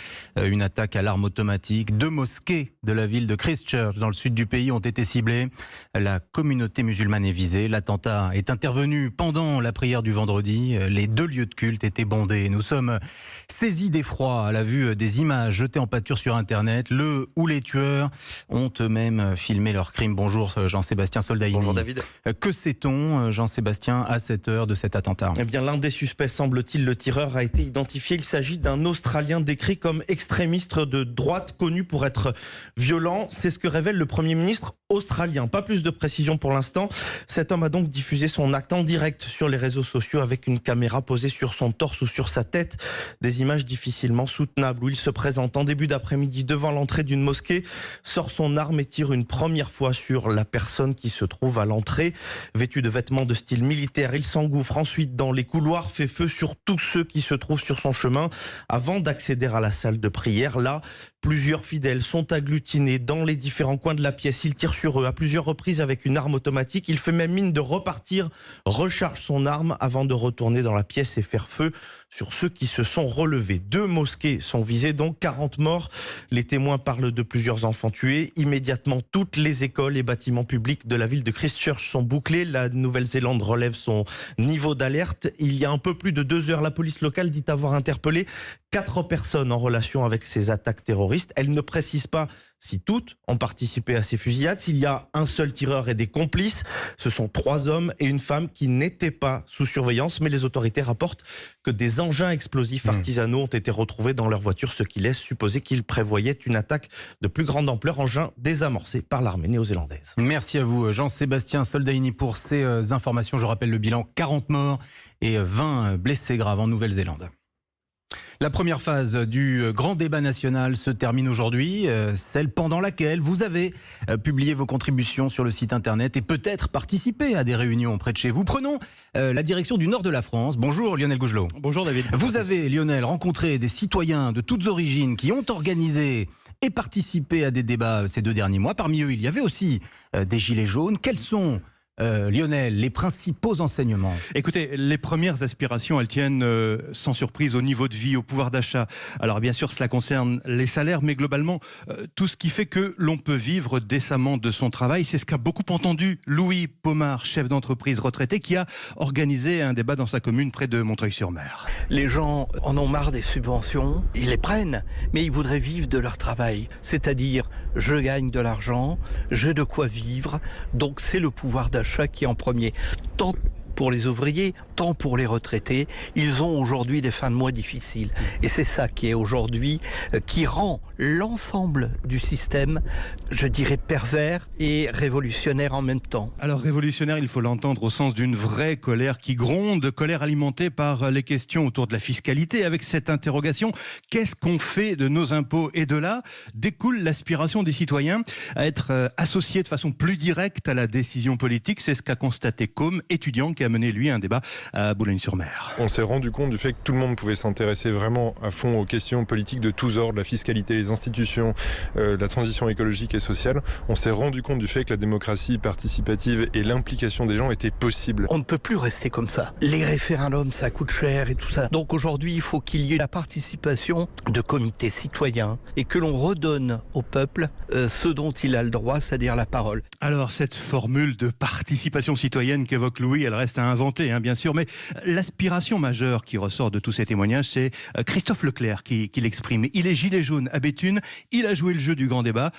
une attaque à l'arme automatique. 2 mosquées de la ville de Christchurch dans le sud du pays ont été ciblées. La communauté musulmane est visée. L'attentat est intervenu pendant la prière du vendredi. Les 2 lieux de culte étaient bondés. Nous sommes saisis d'effroi à la vue des images jetées en pâture sur Internet. Le ou les tueurs ont eux-mêmes filmé leur crime. Bonjour Jean-Sébastien Soldaini. Bonjour David. Que sait-on, Jean-Sébastien, à cette heure de cet attentat? Eh bien, l'un des suspects, semble-t-il, le tireur, a été identifié. Il s'agit d'un Australien décrit comme extrémiste de droite, connu pour être violent. C'est ce que révèle le Premier ministre australien. Pas plus de précision pour l'instant. Cet homme a donc diffusé son acte en direct sur les réseaux sociaux avec une caméra posée sur son torse ou sur sa tête. Des images difficilement soutenables où il se présente en début d'après-midi devant l'entrée d'une mosquée, sort son arme et tire une première fois sur la personne qui se trouve à l'entrée. Vêtu de vêtements de style militaire, il s'engouffre ensuite dans les couloirs, fait feu sur tous ceux qui se trouvent sur son chemin avant d'accéder à la salle de prière. Là, plusieurs fidèles sont agglutinés dans les différents coins de la pièce. Il tire sur eux à plusieurs reprises avec une arme automatique. Il fait même mine de repartir, recharge son arme avant de retourner dans la pièce et faire feu sur ceux qui se sont relevés. 2 mosquées sont visées, donc 40 morts. Les témoins parlent de plusieurs enfants tués. Immédiatement, toutes les écoles et bâtiments publics de la ville de Christchurch sont bouclés. La Nouvelle-Zélande relève son niveau d'alerte. Il y a un peu plus de 2 heures, la police locale dit avoir interpellé 4 personnes en relation avec ces attaques terroristes. Elle ne précise pas si toutes ont participé à ces fusillades, s'il y a un seul tireur et des complices. Ce sont 3 hommes et une femme qui n'étaient pas sous surveillance, mais les autorités rapportent que des engins explosifs artisanaux ont été retrouvés dans leur voiture, ce qui laisse supposer qu'ils prévoyaient une attaque de plus grande ampleur, engin désamorcé par l'armée néo-zélandaise. Merci à vous Jean-Sébastien Soldaini pour ces informations. Je rappelle le bilan, 40 morts et 20 blessés graves en Nouvelle-Zélande. La première phase du grand débat national se termine aujourd'hui, celle pendant laquelle vous avez publié vos contributions sur le site internet et peut-être participé à des réunions près de chez vous. Prenons la direction du nord de la France. Bonjour Lionel Gougelot. Bonjour David. Vous avez, Lionel, rencontré des citoyens de toutes origines qui ont organisé et participé à des débats ces 2 derniers mois. Parmi eux, il y avait aussi des gilets jaunes. Quels sont Lionel, les principaux enseignements? Écoutez, les premières aspirations, elles tiennent sans surprise au niveau de vie, au pouvoir d'achat. Alors bien sûr, cela concerne les salaires, mais globalement, tout ce qui fait que l'on peut vivre décemment de son travail. C'est ce qu'a beaucoup entendu Louis Pomard, chef d'entreprise retraité, qui a organisé un débat dans sa commune près de Montreuil-sur-Mer. Les gens en ont marre des subventions, ils les prennent, mais ils voudraient vivre de leur travail. C'est-à-dire, je gagne de l'argent, j'ai de quoi vivre, donc c'est le pouvoir d'achat qui est en premier. Tant pour les ouvriers, tant pour les retraités, ils ont aujourd'hui des fins de mois difficiles. Et c'est ça qui est aujourd'hui, qui rend l'ensemble du système, je dirais, pervers et révolutionnaire en même temps. Alors révolutionnaire, il faut l'entendre au sens d'une vraie colère qui gronde, colère alimentée par les questions autour de la fiscalité, avec cette interrogation, qu'est-ce qu'on fait de nos impôts? Et de là découle l'aspiration des citoyens à être associés de façon plus directe à la décision politique. C'est ce qu'a constaté Côme, étudiant qui a mené, lui, un débat à Boulogne-sur-Mer. On s'est rendu compte du fait que tout le monde pouvait s'intéresser vraiment à fond aux questions politiques de tous ordres, la fiscalité, les institutions, la transition écologique et sociale. On s'est rendu compte du fait que la démocratie participative et l'implication des gens étaient possibles. On ne peut plus rester comme ça. Les référendums, ça coûte cher et tout ça. Donc aujourd'hui, il faut qu'il y ait la participation de comités citoyens et que l'on redonne au peuple ce dont il a le droit, c'est-à-dire la parole. Alors cette formule de participation citoyenne qu'évoque Louis, elle reste à inventer, bien sûr, mais l'aspiration majeure qui ressort de tous ces témoignages, c'est Christophe Leclerc qui l'exprime. Il est gilet jaune à Béthune, il a joué le jeu du grand débat,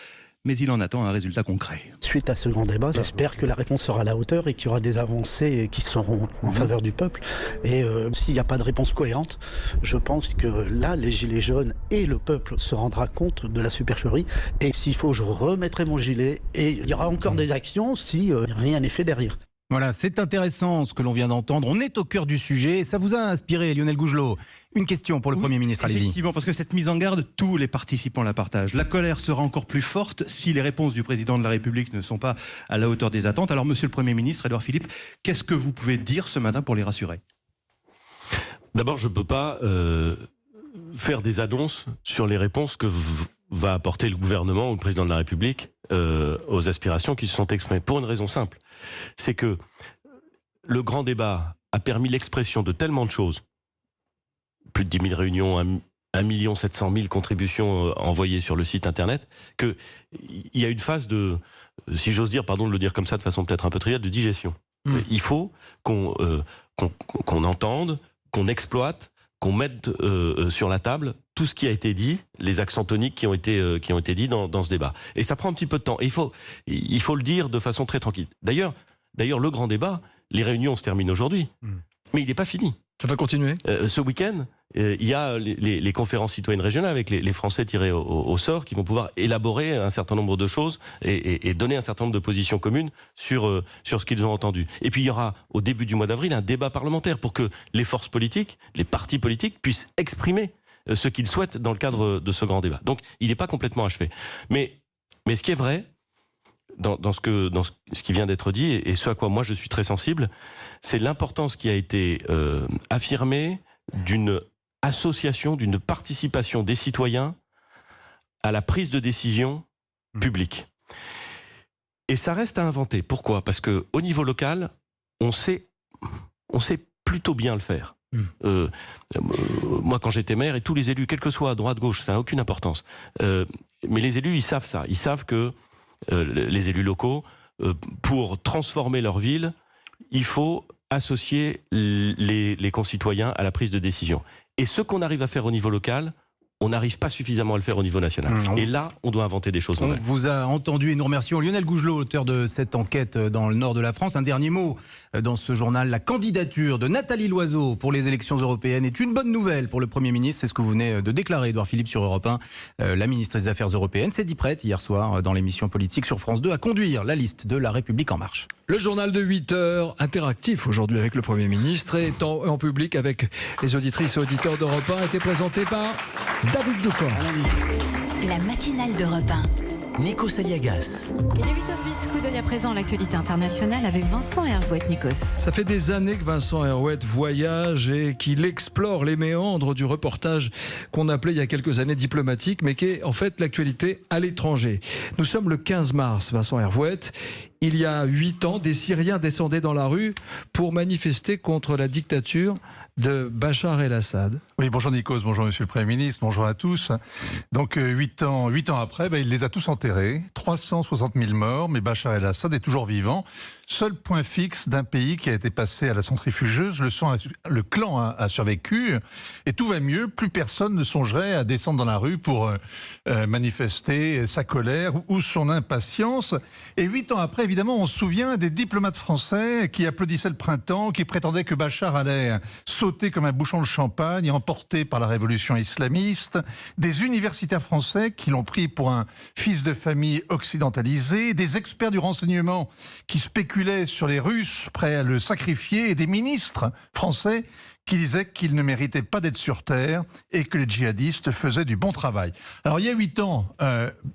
mais il en attend un résultat concret. Suite à ce grand débat, j'espère que la réponse sera à la hauteur et qu'il y aura des avancées qui seront en faveur du peuple. Et s'il n'y a pas de réponse cohérente, je pense que là, les gilets jaunes et le peuple se rendra compte de la supercherie. Et s'il faut, je remettrai mon gilet et il y aura encore des actions si rien n'est fait derrière. Voilà, c'est intéressant ce que l'on vient d'entendre. On est au cœur du sujet. Ça vous a inspiré, Lionel Gougelot? Une question pour le Premier ministre, allez-y. Effectivement, parce que cette mise en garde, tous les participants la partagent. La colère sera encore plus forte si les réponses du président de la République ne sont pas à la hauteur des attentes. Alors, Monsieur le Premier ministre, Édouard Philippe, qu'est-ce que vous pouvez dire ce matin pour les rassurer? D'abord, je ne peux pas faire des annonces sur les réponses que va apporter le gouvernement ou le président de la République aux aspirations qui se sont exprimées. Pour une raison simple, c'est que le grand débat a permis l'expression de tellement de choses. Plus de 10 000 réunions, 1 700 000 contributions envoyées sur le site internet, qu'il y a une phase de, si j'ose dire, pardon de le dire comme ça de façon peut-être un peu triviale, de digestion. Il faut qu'on entende, qu'on exploite, qu'on mette sur la table tout ce qui a été dit, les accents toniques qui ont été dits dans ce débat. Et ça prend un petit peu de temps. Et il faut le dire de façon très tranquille. D'ailleurs, le grand débat, les réunions se terminent aujourd'hui, mais il n'est pas fini. Ça va continuer. Ce week-end, il y a les conférences citoyennes régionales avec les Français tirés au sort qui vont pouvoir élaborer un certain nombre de choses et donner un certain nombre de positions communes sur ce qu'ils ont entendu. Et puis il y aura au début du mois d'avril un débat parlementaire pour que les forces politiques, les partis politiques puissent exprimer ce qu'ils souhaitent dans le cadre de ce grand débat. Donc il n'est pas complètement achevé. Mais ce qui est vrai, dans ce qui vient d'être dit, et ce à quoi moi je suis très sensible, c'est l'importance qui a été affirmée d'une association, d'une participation des citoyens à la prise de décision publique. Et ça reste à inventer. Pourquoi? Parce qu'au niveau local, on sait plutôt bien le faire. Moi, quand j'étais maire, et tous les élus, quels que soient à droite, gauche, ça n'a aucune importance. Mais les élus, ils savent ça. Ils savent que les élus locaux, pour transformer leur ville, il faut associer les concitoyens à la prise de décision. Et ce qu'on arrive à faire au niveau local, on n'arrive pas suffisamment à le faire au niveau national. Et là, on doit inventer des choses nouvelles. On vous a entendu et nous remercions Lionel Gougelot, auteur de cette enquête dans le nord de la France. Un dernier mot dans ce journal. La candidature de Nathalie Loiseau pour les élections européennes est une bonne nouvelle pour le Premier ministre. C'est ce que vous venez de déclarer, Édouard Philippe, sur Europe 1. La ministre des Affaires européennes s'est dit prête hier soir dans l'émission politique sur France 2 à conduire la liste de La République En Marche. Le journal de 8 heures, interactif aujourd'hui avec le Premier ministre et en public avec les auditrices et auditeurs d'Europe 1, a été présenté par David Doucan. La matinale d'Europe 1. Nikos Aliagas. Il est 8h08, coup d'œil à présent à l'actualité internationale avec Vincent Hervouet, Nikos. Ça fait des années que Vincent Hervouet voyage et qu'il explore les méandres du reportage qu'on appelait il y a quelques années diplomatique, mais qui est en fait l'actualité à l'étranger. Nous sommes le 15 mars, Vincent Hervouet. il y a 8 ans, des Syriens descendaient dans la rue pour manifester contre la dictature de Bachar el-Assad. Oui, bonjour Nikos, bonjour Monsieur le Premier ministre, bonjour à tous. Donc 8 ans après, il les a tous enterrés, 360 000 morts, mais Bachar el-Assad est toujours vivant. Seul point fixe d'un pays qui a été passé à la centrifugeuse, le clan a survécu et tout va mieux. Plus personne ne songerait à descendre dans la rue pour manifester sa colère ou son impatience. Et 8 ans après, évidemment, on se souvient des diplomates français qui applaudissaient le printemps, qui prétendaient que Bachar allait sauter comme un bouchon de champagne, emporté par la révolution islamiste. Des universitaires français qui l'ont pris pour un fils de famille occidentalisé. Des experts du renseignement qui spéculaient sur les Russes prêts à le sacrifier et des ministres français qui disaient qu'il ne méritait pas d'être sur Terre et que les djihadistes faisaient du bon travail. Alors il y a 8 ans,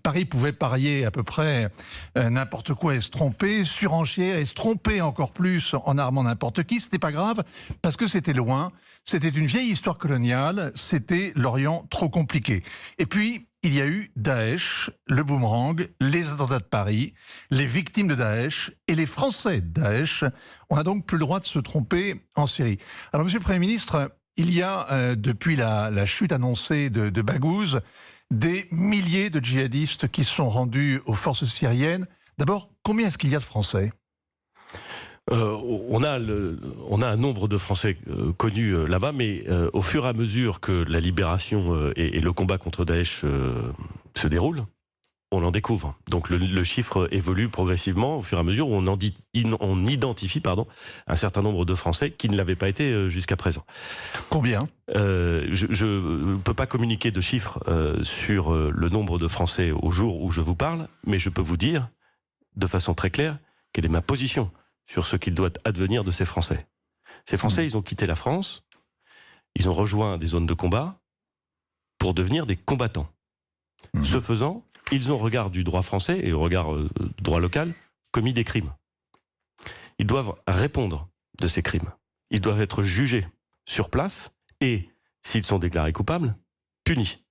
Paris pouvait parier à peu près n'importe quoi et se tromper, surenchère et se tromper encore plus en armant n'importe qui. C'était pas grave parce que c'était loin, c'était une vieille histoire coloniale, c'était l'Orient trop compliqué. Et puis, il y a eu Daesh, le boomerang, les attentats de Paris, les victimes de Daesh et les Français de Daesh. On n'a donc plus le droit de se tromper en Syrie. Alors, Monsieur le Premier ministre, il y a, depuis la chute annoncée de Baghouz, des milliers de djihadistes qui sont rendus aux forces syriennes. D'abord, combien est-ce qu'il y a de Français ? On a un nombre de Français connus là-bas, mais au fur et à mesure que la libération et le combat contre Daesh se déroulent, on en découvre. Donc le chiffre évolue progressivement au fur et à mesure où on identifie un certain nombre de Français qui ne l'avaient pas été jusqu'à présent. Combien ? Je ne peux pas communiquer de chiffres sur le nombre de Français au jour où je vous parle, mais je peux vous dire de façon très claire quelle est ma position sur ce qu'il doit advenir de ces Français. Ces Français, ils ont quitté la France, ils ont rejoint des zones de combat pour devenir des combattants. Ce faisant, ils ont, au regard du droit français et au regard du droit local, commis des crimes. Ils doivent répondre de ces crimes. Ils doivent être jugés sur place et, s'ils sont déclarés coupables, punis.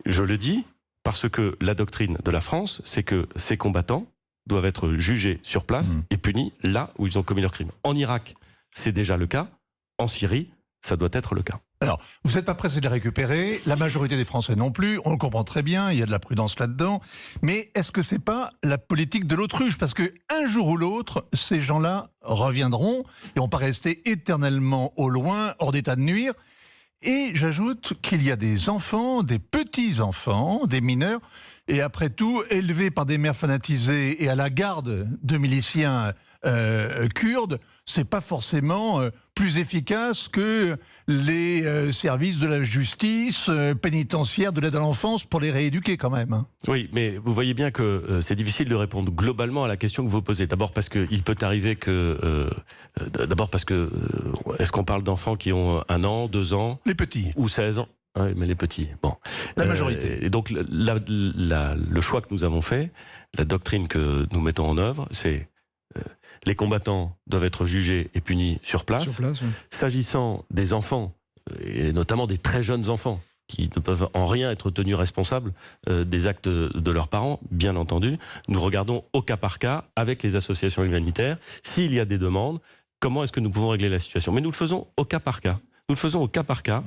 Je le dis parce que la doctrine de la France, c'est que ces combattants doivent être jugés sur place et punis là où ils ont commis leurs crimes. En Irak, c'est déjà le cas. En Syrie, ça doit être le cas. Alors, vous n'êtes pas pressé de les récupérer, la majorité des Français non plus, on le comprend très bien, il y a de la prudence là-dedans, mais est-ce que c'est pas la politique de l'autruche ? Parce que un jour ou l'autre, ces gens-là reviendront et vont pas rester éternellement au loin, hors d'état de nuire. Et j'ajoute qu'il y a des enfants, des petits-enfants, des mineurs, et après tout, élevés par des mères fanatisées et à la garde de miliciens kurdes, c'est pas forcément plus efficace que les services de la justice pénitentiaire, de l'aide à l'enfance pour les rééduquer quand même. Oui, mais vous voyez bien que c'est difficile de répondre globalement à la question que vous posez. D'abord parce qu'il peut arriver que... est-ce qu'on parle d'enfants qui ont 1 an, 2 ans... Les petits. Ou 16 ans. Oui, mais les petits, bon. La majorité. Et donc, le choix que nous avons fait, la doctrine que nous mettons en œuvre, c'est les combattants doivent être jugés et punis sur place. Oui. S'agissant des enfants, et notamment des très jeunes enfants, qui ne peuvent en rien être tenus responsables des actes de leurs parents, bien entendu, nous regardons au cas par cas, avec les associations humanitaires, s'il y a des demandes, comment est-ce que nous pouvons régler la situation. Mais nous le faisons au cas par cas. Nous le faisons au cas par cas.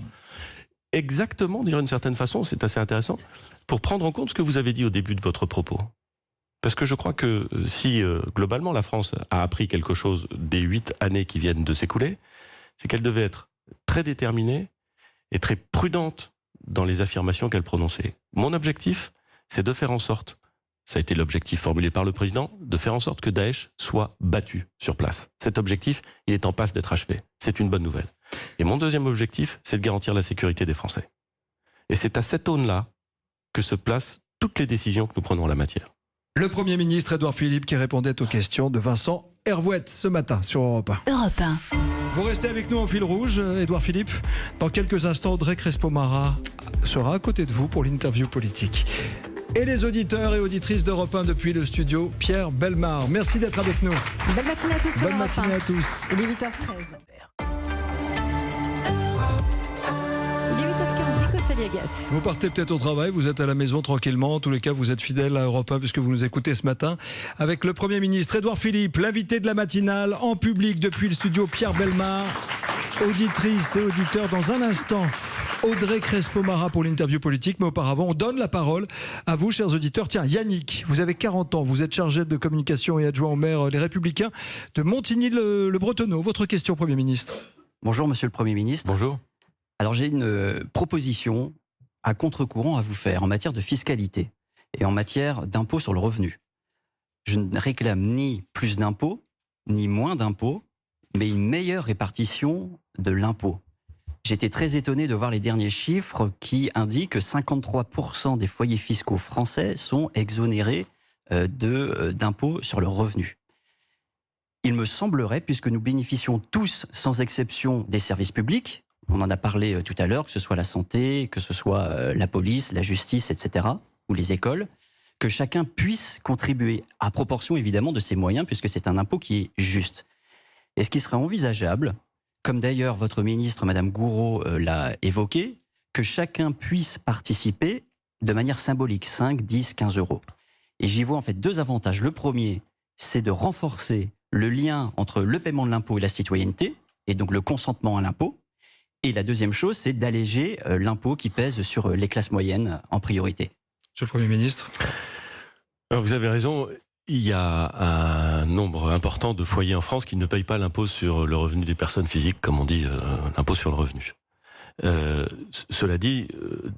Exactement, d'une certaine façon, c'est assez intéressant, pour prendre en compte ce que vous avez dit au début de votre propos. Parce que je crois que si, globalement, la France a appris quelque chose des 8 années qui viennent de s'écouler, c'est qu'elle devait être très déterminée et très prudente dans les affirmations qu'elle prononçait. Mon objectif, c'est de faire en sorte, ça a été l'objectif formulé par le président, de faire en sorte que Daesh soit battu sur place. Cet objectif, il est en passe d'être achevé. C'est une bonne nouvelle. Et mon deuxième objectif, c'est de garantir la sécurité des Français. Et c'est à cette aune-là que se placent toutes les décisions que nous prenons en la matière. Le Premier ministre Édouard Philippe qui répondait aux questions de Vincent Hervouette ce matin sur Europe 1. Europe 1. Vous restez avec nous en fil rouge, Édouard Philippe. Dans quelques instants, Audrey Crespo-Mara sera à côté de vous pour l'interview politique. Et les auditeurs et auditrices d'Europe 1 depuis le studio, Pierre Bellemare. Merci d'être avec nous. Belle matinée à tous sur Bonne Europe 1. matinée à tous. Il est 8h13. Il est 8h15, Nico Saliagas. Saliagas. Vous partez peut-être au travail, vous êtes à la maison tranquillement. En tous les cas, vous êtes fidèle à Europe 1 puisque vous nous écoutez ce matin avec le Premier ministre Édouard Philippe, l'invité de la matinale en public depuis le studio Pierre Bellemare. Auditrice et auditeur, dans un instant, Audrey Crespo-Mara pour l'interview politique. Mais auparavant, on donne la parole à vous, chers auditeurs. Tiens, Yannick, vous avez 40 ans, vous êtes chargé de communication et adjoint au maire Les Républicains de Montigny-le-Bretonneux. Votre question, Premier ministre. Bonjour, Monsieur le Premier ministre. Bonjour. Alors, j'ai une proposition à contre-courant à vous faire en matière de fiscalité et en matière d'impôt sur le revenu. Je ne réclame ni plus d'impôts, ni moins d'impôts, mais une meilleure répartition de l'impôt. J'étais très étonné de voir les derniers chiffres qui indiquent que 53% des foyers fiscaux français sont exonérés d'impôts sur le revenu. Il me semblerait, puisque nous bénéficions tous, sans exception, des services publics, on en a parlé tout à l'heure, que ce soit la santé, que ce soit la police, la justice, etc., ou les écoles, que chacun puisse contribuer à proportion évidemment de ses moyens, puisque c'est un impôt qui est juste. Est-ce qu'il serait envisageable, comme d'ailleurs votre ministre, Madame Gourault, l'a évoqué, que chacun puisse participer de manière symbolique, 5, 10, 15 euros. Et j'y vois en fait deux avantages. Le premier, c'est de renforcer le lien entre le paiement de l'impôt et la citoyenneté, et donc le consentement à l'impôt. Et la deuxième chose, c'est d'alléger l'impôt qui pèse sur les classes moyennes en priorité. Monsieur le Premier ministre. Alors vous avez raison. Il y a un nombre important de foyers en France qui ne payent pas l'impôt sur le revenu des personnes physiques, comme on dit, l'impôt sur le revenu. Cela dit,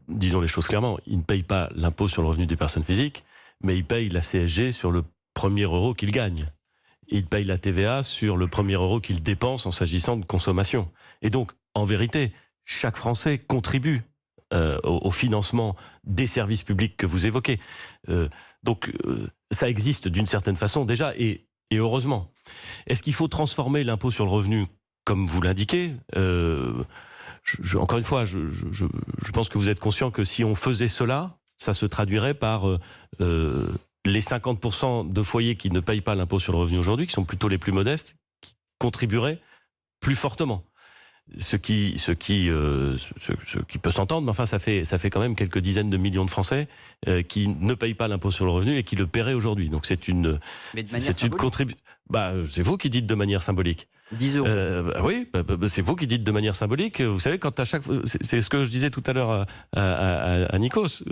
disons les choses clairement, ils ne payent pas l'impôt sur le revenu des personnes physiques, mais ils payent la CSG sur le premier euro qu'ils gagnent. Ils payent la TVA sur le premier euro qu'ils dépensent en s'agissant de consommation. Et donc, en vérité, chaque Français contribue au financement des services publics que vous évoquez. Donc, ça existe d'une certaine façon déjà, et heureusement. Est-ce qu'il faut transformer l'impôt sur le revenu, comme vous l'indiquez ? Encore une fois, je pense que vous êtes conscient que si on faisait cela, ça se traduirait par les 50% de foyers qui ne payent pas l'impôt sur le revenu aujourd'hui, qui sont plutôt les plus modestes, qui contribueraient plus fortement. Ce qui peut s'entendre, mais enfin ça fait quand même quelques dizaines de millions de Français qui ne payent pas l'impôt sur le revenu et qui le paieraient aujourd'hui. Donc c'est une contribution. C'est vous qui dites de manière symbolique. 10 euros. Oui, c'est vous qui dites de manière symbolique. Vous savez, quand à chaque, c'est ce que je disais tout à l'heure à Nikos.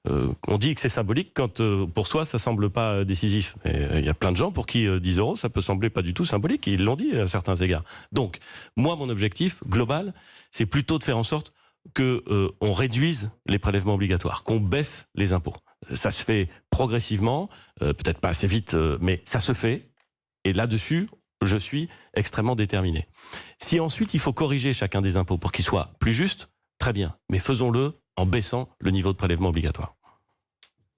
On dit que c'est symbolique quand pour soi ça semble pas décisif. Il y a plein de gens pour qui 10 euros ça peut sembler pas du tout symbolique. Et ils l'ont dit à certains égards. Donc moi mon objectif global, c'est plutôt de faire en sorte que on réduise les prélèvements obligatoires, qu'on baisse les impôts. Ça se fait progressivement, peut-être pas assez vite, mais ça se fait. Et là-dessus, je suis extrêmement déterminé. Si ensuite il faut corriger chacun des impôts pour qu'ils soient plus justes, très bien. Mais faisons-le en baissant le niveau de prélèvement obligatoire.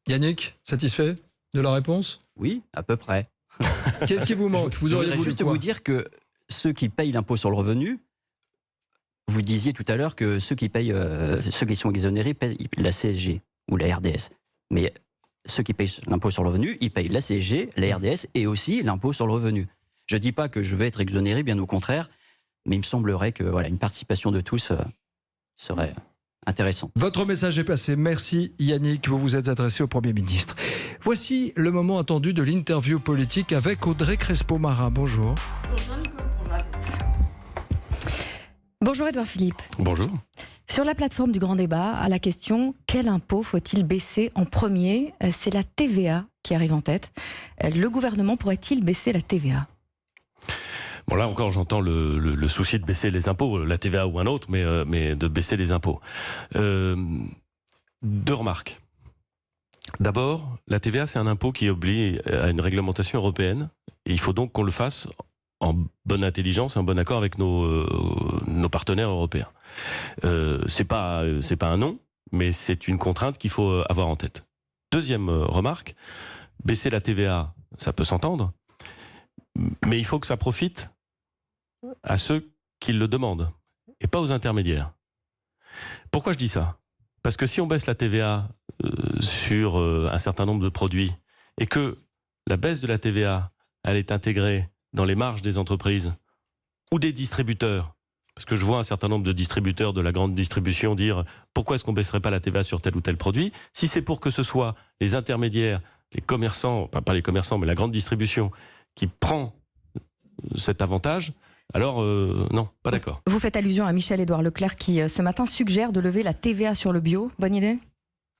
Yannick, satisfait de la réponse ? Oui, à peu près. Qu'est-ce qui vous manque ? Je voudrais juste vous dire que ceux qui payent l'impôt sur le revenu, vous disiez tout à l'heure que ceux qui sont exonérés payent la CSG ou la RDS. Mais ceux qui payent l'impôt sur le revenu, ils payent la CSG, la RDS et aussi l'impôt sur le revenu. Je ne dis pas que je vais être exonéré, bien au contraire, mais il me semblerait que une participation de tous serait intéressante. Votre message est passé. Merci Yannick, vous vous êtes adressé au Premier ministre. Voici le moment attendu de l'interview politique avec Audrey Crespo-Mara. Bonjour. Bonjour Nicolas. Bonjour Édouard Philippe. Bonjour. Sur la plateforme du Grand Débat, à la question « Quel impôt faut-il baisser en premier ?» C'est la TVA qui arrive en tête. Le gouvernement pourrait-il baisser la TVA ? Bon, là encore, j'entends le souci de baisser les impôts, la TVA ou un autre, mais de baisser les impôts. Deux remarques. D'abord, la TVA, c'est un impôt qui oblige à une réglementation européenne, et il faut donc qu'on le fasse en bonne intelligence et en bon accord avec nos partenaires européens. C'est pas un non, mais c'est une contrainte qu'il faut avoir en tête. Deuxième remarque, baisser la TVA, ça peut s'entendre, mais il faut que ça profite à ceux qui le demandent et pas aux intermédiaires. Pourquoi je dis ça ? Parce que si on baisse la TVA sur un certain nombre de produits et que la baisse de la TVA, elle est intégrée dans les marges des entreprises ou des distributeurs Parce que je vois un certain nombre de distributeurs de la grande distribution dire pourquoi est-ce qu'on ne baisserait pas la TVA sur tel ou tel produit. Si c'est pour que ce soit les intermédiaires, les commerçants, enfin pas les commerçants, mais la grande distribution qui prend cet avantage, alors non, pas d'accord. Vous faites allusion à Michel-Édouard Leclerc qui ce matin suggère de lever la TVA sur le bio. Bonne idée ?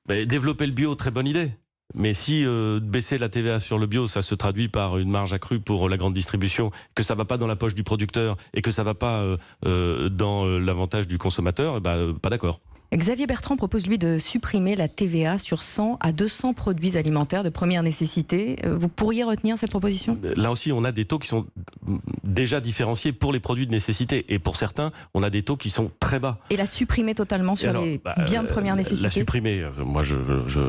Mais développer le bio, très bonne idée. Mais si baisser la TVA sur le bio, ça se traduit par une marge accrue pour la grande distribution, que ça ne va pas dans la poche du producteur et que ça ne va pas dans l'avantage du consommateur, pas d'accord. Xavier Bertrand propose, lui, de supprimer la TVA sur 100 à 200 produits alimentaires de première nécessité. Vous pourriez retenir cette proposition ? Là aussi, on a des taux qui sont déjà différenciés pour les produits de nécessité. Et pour certains, on a des taux qui sont très bas. Et la supprimer totalement sur les biens de première nécessité ? La supprimer,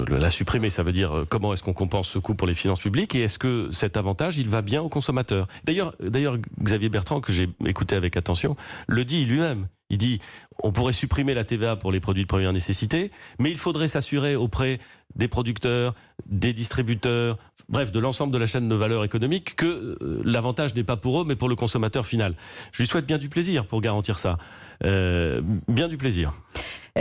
la supprimer, ça veut dire comment est-ce qu'on compense ce coût pour les finances publiques et est-ce que cet avantage, il va bien aux consommateurs ? D'ailleurs, Xavier Bertrand, que j'ai écouté avec attention, le dit lui-même. Il dit on pourrait supprimer la TVA pour les produits de première nécessité, mais il faudrait s'assurer auprès des producteurs, des distributeurs, bref, de l'ensemble de la chaîne de valeur économique que l'avantage n'est pas pour eux, mais pour le consommateur final. Je lui souhaite bien du plaisir pour garantir ça. Bien du plaisir.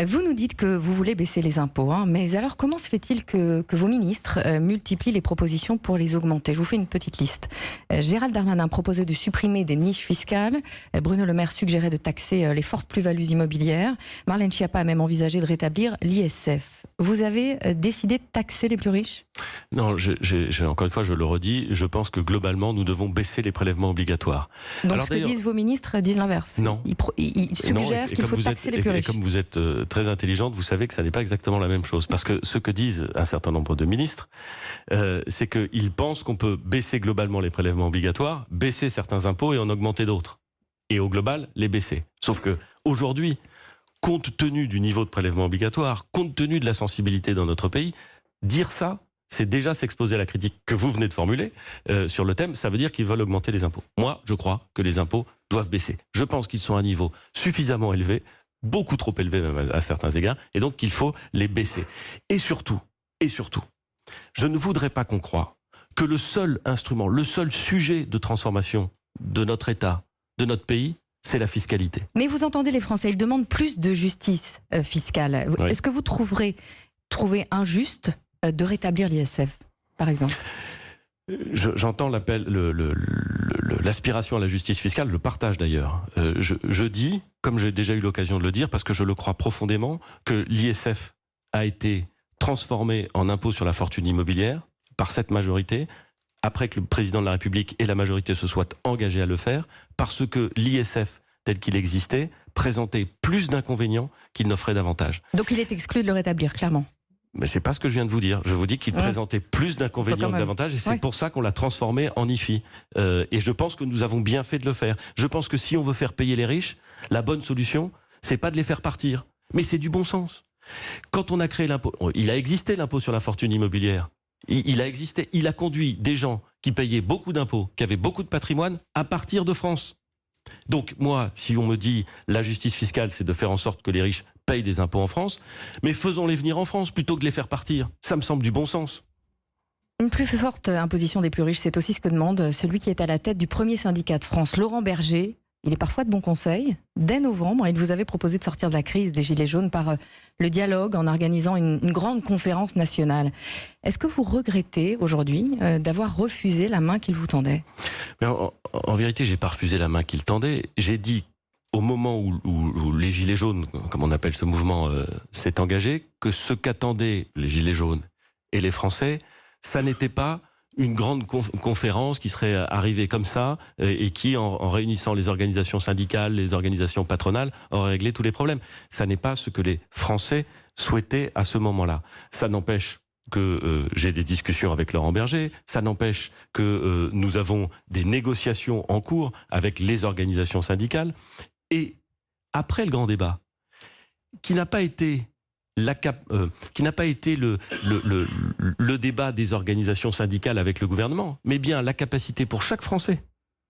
Vous nous dites que vous voulez baisser les impôts, mais alors comment se fait-il que vos ministres multiplient les propositions pour les augmenter ? Je vous fais une petite liste. Gérald Darmanin proposait de supprimer des niches fiscales. Bruno Le Maire suggérait de taxer les fortes plus-values immobilières. Marlène Schiappa a même envisagé de rétablir l'ISF. Vous avez décidé de taxer les plus riches ? Non, encore une fois, je le redis, je pense que globalement, nous devons baisser les prélèvements obligatoires. Donc alors, ce que disent vos ministres disent l'inverse. Non. Ils suggèrent qu'il faut taxer les plus riches. Et comme vous êtes très intelligente, vous savez que ça n'est pas exactement la même chose. Parce que ce que disent un certain nombre de ministres, c'est qu'ils pensent qu'on peut baisser globalement les prélèvements obligatoires, baisser certains impôts et en augmenter d'autres. Et au global, les baisser. Sauf que aujourd'hui, compte tenu du niveau de prélèvement obligatoire, compte tenu de la sensibilité dans notre pays, dire ça, c'est déjà s'exposer à la critique que vous venez de formuler sur le thème. Ça veut dire qu'ils veulent augmenter les impôts. Moi, je crois que les impôts doivent baisser. Je pense qu'ils sont à un niveau suffisamment élevé, beaucoup trop élevé même à certains égards, et donc qu'il faut les baisser. Et surtout, je ne voudrais pas qu'on croie que le seul instrument, le seul sujet de transformation de notre État, de notre pays, c'est la fiscalité. Mais vous entendez les Français, ils demandent plus de justice fiscale. Oui. Est-ce que vous trouvez injuste de rétablir l'ISF, par exemple ? J'entends l'appel, l'aspiration à la justice fiscale, je le partage d'ailleurs. Je dis, comme j'ai déjà eu l'occasion de le dire, parce que je le crois profondément, que l'ISF a été transformé en impôt sur la fortune immobilière par cette majorité, après que le président de la République et la majorité se soient engagés à le faire, parce que l'ISF, tel qu'il existait, présentait plus d'inconvénients qu'il n'offrait d'avantages. Donc il est exclu de le rétablir, clairement ? Mais c'est pas ce que je viens de vous dire. Je vous dis qu'il présentait plus d'inconvénients que d'avantages et c'est pour ça qu'on l'a transformé en IFI. Et je pense que nous avons bien fait de le faire. Je pense que si on veut faire payer les riches, la bonne solution, c'est pas de les faire partir, mais c'est du bon sens. Quand on a créé l'impôt, il a existé l'impôt sur la fortune immobilière. Il a existé, il a conduit des gens qui payaient beaucoup d'impôts, qui avaient beaucoup de patrimoine, à partir de France. Donc moi, si on me dit la justice fiscale, c'est de faire en sorte que les riches payent des impôts en France, mais faisons-les venir en France plutôt que de les faire partir. Ça me semble du bon sens. Une plus forte imposition des plus riches, c'est aussi ce que demande celui qui est à la tête du premier syndicat de France, Laurent Berger. Il est parfois de bon conseil. Dès novembre, il vous avait proposé de sortir de la crise des Gilets jaunes par le dialogue en organisant une grande conférence nationale. Est-ce que vous regrettez aujourd'hui d'avoir refusé la main qu'il vous tendait ? Mais en vérité, je n'ai pas refusé la main qu'il tendait. J'ai dit, au moment où les Gilets jaunes, comme on appelle ce mouvement, s'est engagé, que ce qu'attendaient les Gilets jaunes et les Français, ça n'était pas une grande conférence qui serait arrivée comme ça et qui, en réunissant les organisations syndicales, les organisations patronales, aurait réglé tous les problèmes. Ça n'est pas ce que les Français souhaitaient à ce moment-là. Ça n'empêche que j'ai des discussions avec Laurent Berger, ça n'empêche que nous avons des négociations en cours avec les organisations syndicales. Et après le grand débat, qui n'a pas été le débat des organisations syndicales avec le gouvernement, mais bien la capacité pour chaque Français